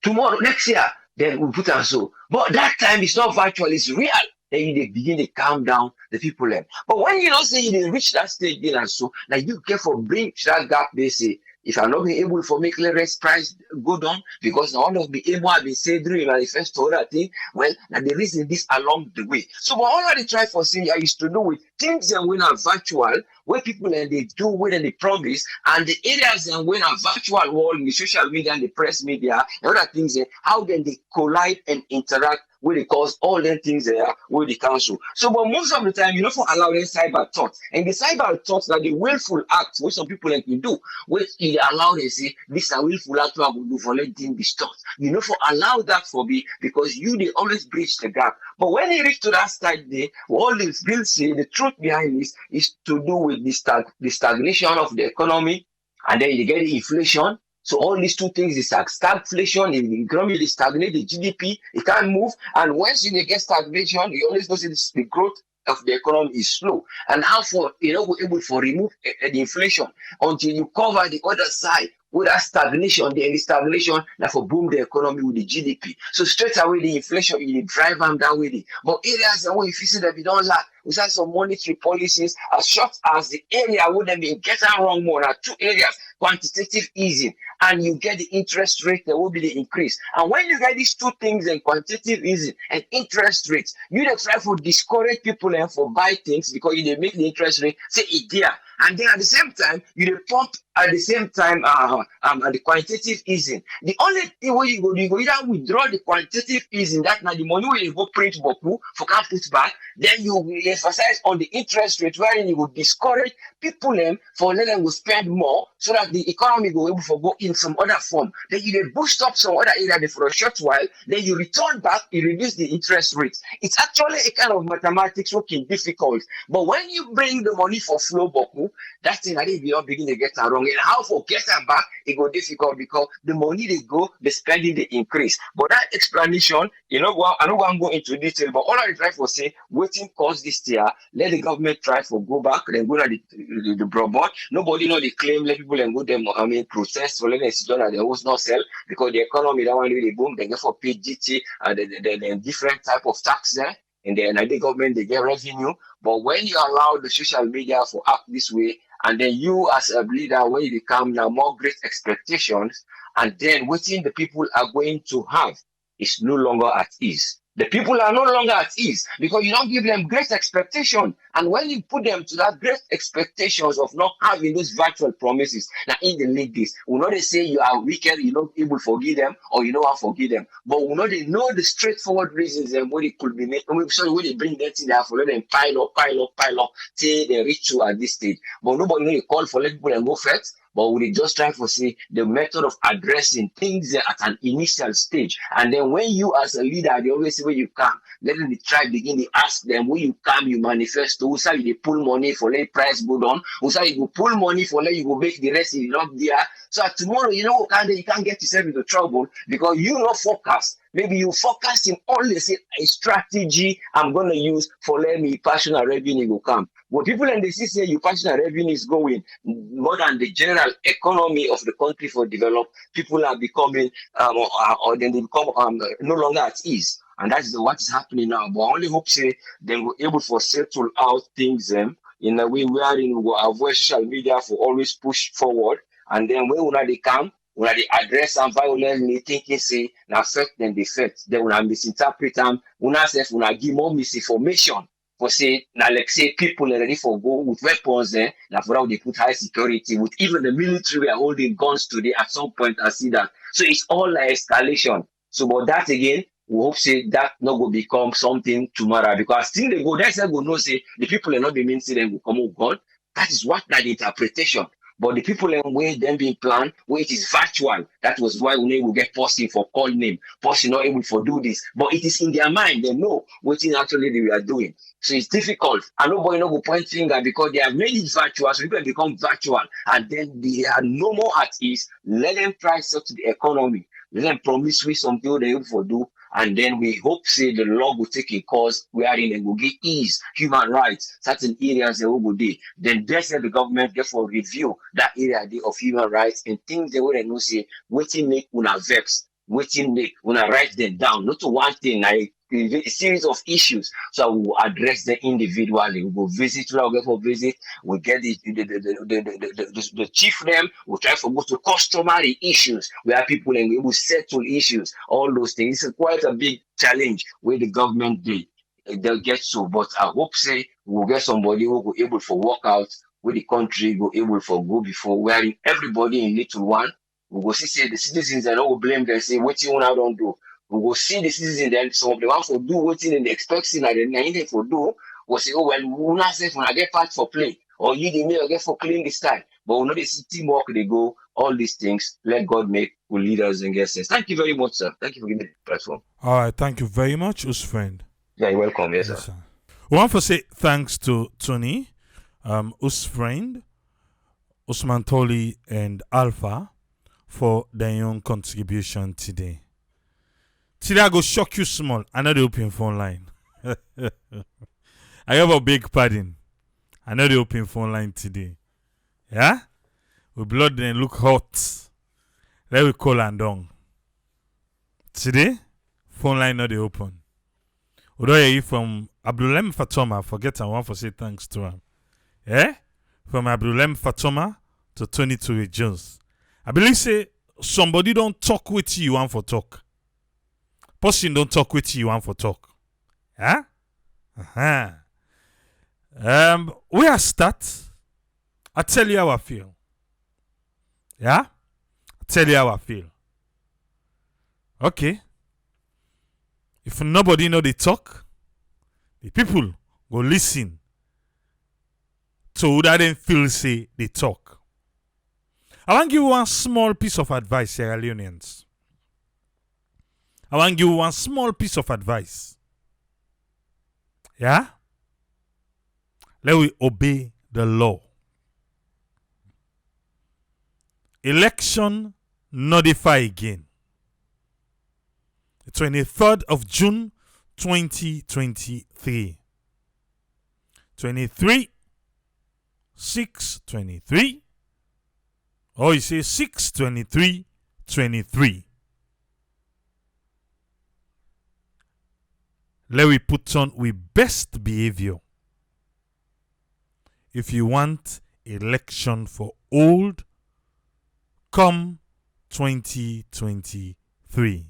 Tomorrow, next year, then we put on so. But that time it's not virtual, it's real. Then they begin to calm down the people then. But when you say you reach that stage then and so, like you careful bring that gap, they say, if I'm not being able to make the rest price go down, because now of be able to be said during manifesto that thing, well, now there is this along the way. So what all I try for saying I used to do with things that when are virtual, where people and they do with and they promise, and the areas and when are virtual world in the social media and the press media and other things, how then they collide and interact with the cause all them things there with the council. So, but most of the time, you know, for allowing cyber thoughts, and the cyber thoughts that the willful act, which some people like to do, which they allow they say this are willful act to do for letting be stopped. You know, for allow that for me because you they always bridge the gap. But when you reach to that stage, there, all this will say the truth behind this is to do with the stagnation of the economy, and then you get the inflation. So all these two things is stagflation, the economy is stagnate, the GDP, it can't move. And once you get stagnation, you always know the growth of the economy is slow. And how for we're able to remove the inflation until you cover the other side with that stagnation, the stagnation that for boom the economy with the GDP. So straight away the inflation you drive them that way. But areas where you see that we don't lack, we have some monetary policies as short as the area wouldn't be getting wrong more. Now two areas, quantitative easing, and you get the interest rate, there will be the increase. And when you get these two things and quantitative easing and interest rates, you don't try to discourage people and for buy things because you make the interest rate say it there. And then at the same time, you pump at the same time the quantitative easing. The only thing where you go either withdraw the quantitative easing, that now the money where you go print boku for can't put back, then you will emphasize on the interest rate wherein you will discourage people for letting them go spend more so that the economy will able to go in some other form. Then you boost up some other area for a short while, then you return back, you reduce the interest rates. It's actually a kind of mathematics working difficult. But when you bring the money for flow boku, that thing I think we all begin to get wrong. And how for get them back, it go difficult because the money they go, the spending they increase. But that explanation, well, I don't want to go into detail, but all I try for say, waiting cause this year, let the government try for go back, then go to the broadboard. Nobody know the claim, let people and go them, protest for letting sit down at the host not sell because the economy that one really boom, they get for PGT and the different type of tax there. And then the government they get revenue. But when you allow the social media for act this way, and then you as a leader, when you become now more great expectations, and then what the people are going to have is no longer at ease. The people are no longer at ease because you don't give them great expectation. And when you put them to that great expectations of not having those virtual promises, now in the league this, we know they say you are wicked, you're not able to forgive them, or you know how to forgive them. But we know they know the straightforward reasons and what it could be made. Sorry, when they bring that thing there for let them pile up till they reach you at this stage. But nobody really call for let people and go first. But we just try to see the method of addressing things at an initial stage. And then when you as a leader, they always say when you come, let the tribe begin to ask them, when you come, you manifest. Who say you pull money for let price go down? Who say you pull money for let you go make the rest in not there? So tomorrow, you can't get yourself into trouble because you not focus. Maybe you focus in only say a strategy I'm gonna use for let me personal revenue go come. But people in the say your personal revenue is going more than the general economy of the country for develop. People are becoming or then they become no longer at ease. And that's what is happening now. But I only hope say they will able to settle out things in a way wherein we will avoid social media for always push forward. And then when they come, when they address some violence, they thinking say na fact then they fact. Then when I misinterpret them, when I give more misinformation. For say now like say people are ready for go with weapons there, now for how they put high security with even the military are holding guns today at some point I see that. So it's all like escalation. So but that again, we hope say that not go become something tomorrow because still they go next time go know say the people are not the main say them will come with God. That is what that interpretation. But the people in way them being planned, where it is virtual. That was why we will get posting for call name, posting not able to do this. But it is in their mind, they know what in actually they are doing. So it's difficult. And nobody no go point finger because they have made it virtual, so people become virtual, and then they are no more at ease. Let them try to the economy. Let them promise we something they able to do. And then we hope say the law will take a course wherein they will get ease, human rights, certain areas they will go there. Then they say the government therefore review that area of human rights and things they will know say waiting make una vex, waiting make una write them down. Not to one thing, like a series of issues. So we will address them individually. We will visit where we go for visit. We get the chief them. We try to go to customary issues where people and we will settle issues. All those things. It's quite a big challenge where the government they'll get so. But I hope say we'll get somebody who will be able to work out where the country go able to go before wherein everybody in little one. We will see say the citizens and all will blame them say what you want don't do. We will see the citizens then some of the ones who do what in the expecting and then anything for do will say, oh well, we not say when I get part for play or you the mail get for clean this time. But we know the teamwork they go, all these things, let God make good leaders and get sense. Thank you very much, sir. Thank you for giving me the platform. All right, thank you very much, us friend. Yeah, you're welcome. Yes, sir. We want to say thanks to Tony, us friend, Usman Toli, and Alpha for their own contribution today. Today I go shock you small. I know the open phone line. I have a big pardon. I know the open phone line today. Yeah? We blood then look hot. Let we call and down. Today, phone line not the open. Although you from Abdulem Fatoma, forget I want to say thanks to him. Yeah? From Abdulem Fatoma to 22 Jones. I believe say somebody don't talk with you want for talk. Person don't talk with you want for talk. Huh? Uh-huh. Where I start, I tell you how I feel. Yeah? I tell you how I feel. Okay. If nobody know they talk, the people go listen to that them feel say they talk. I want to give you one small piece of advice, Sierra Leoneans. I want to give you one small piece of advice. Yeah? Let we obey the law. Election notify again. The 23rd of June 2023. 23 6/23. Or you say 6/23/23. Let we put on we best behavior. If you want election for old, come 2023.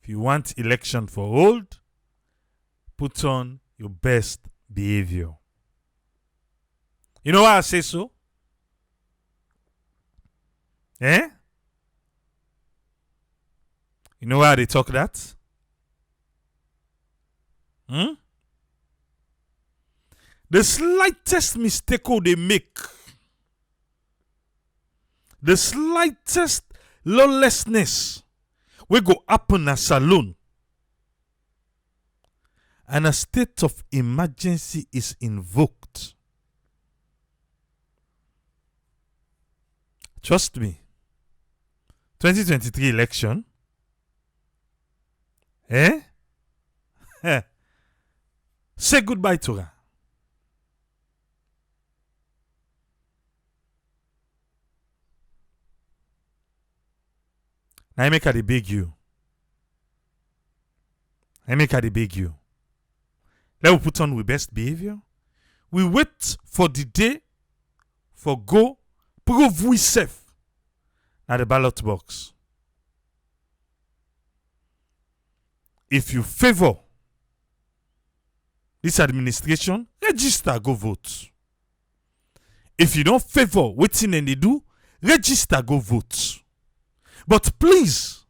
If you want election for old, put on your best behavior. You know why I say so? Eh? You know why they talk that? The slightest mistake they make, the slightest lawlessness will go happen a saloon, and a state of emergency is invoked. Trust me. 2023 election. Say goodbye to her. Now I make her beg you. Let me put on we best behavior. We wait for the day for go prove we safe at the ballot box. If you favor this administration, register, go vote. If you don't favor waiting and they do, register, go vote. But please,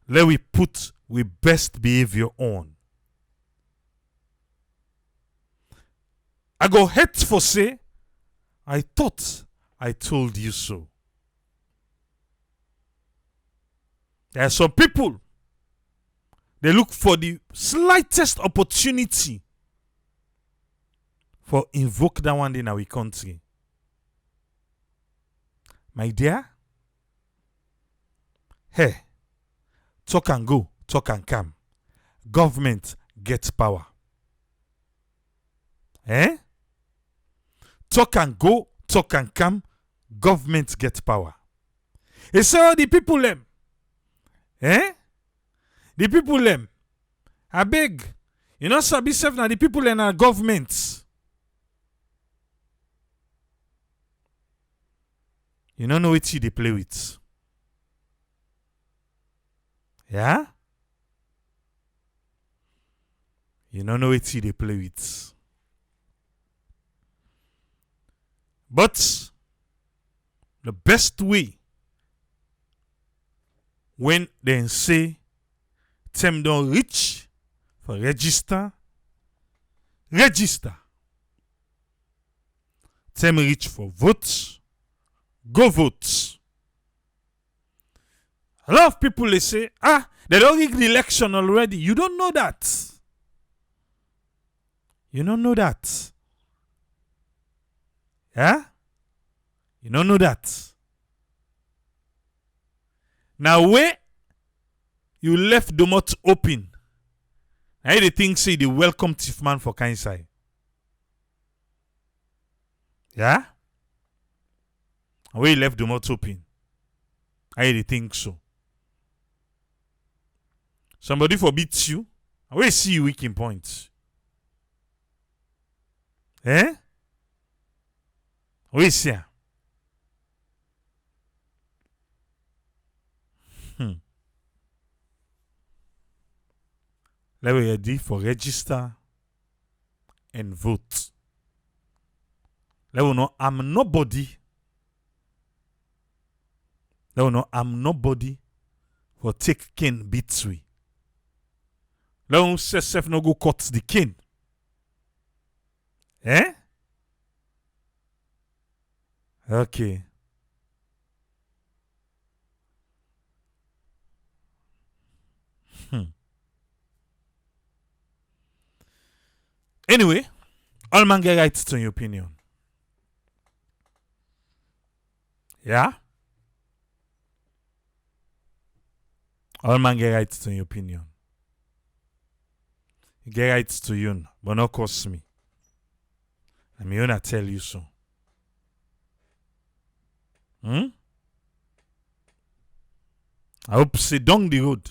let we put we best behavior on. I go hate for say, I thought I told you so. There are some people, they look for the slightest opportunity for invoke that one in our country. My dear, hey, talk and go, talk and come. Government gets power. Talk and go, talk and come. Government gets power. And so the people them, the people them, I beg, you know, sabi self na the people in our government. You don't know what they play with. Yeah? You don't know what they play with. But the best way when they say them don't reach for register. Them reach for vote. Go vote. A lot of people they say, they don't rig the election already. You don't know that. You don't know that. Yeah? You don't know that. Now where you left the mouth open, I the thing say the welcome chief man for Kansai. Yeah? Where you left the mouth open, I the think so. Somebody forbids you, where you see you weak in points. Where you see her? Let me ready for register and vote. Let me know I'm nobody. Let me know I'm nobody for take cane beats we. Let me say self no go cut the cane. Okay. Anyway, all man get right to your opinion. Yeah? All man get right to your opinion. You get right to you, but not cost me. I'm gonna tell you so. I hope say down the road,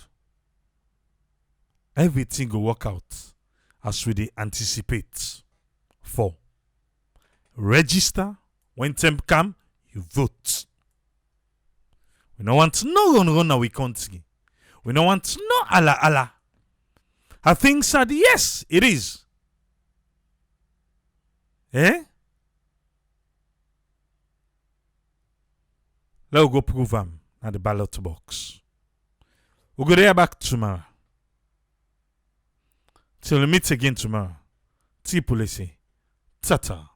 everything will work out as we dey anticipate for. Register, when time come, you vote. We don't want no run our country. We don't want no ala. I think said yes, it is. Let's go prove them at the ballot box. We'll go there back tomorrow. Till we meet again tomorrow. T police. Tata.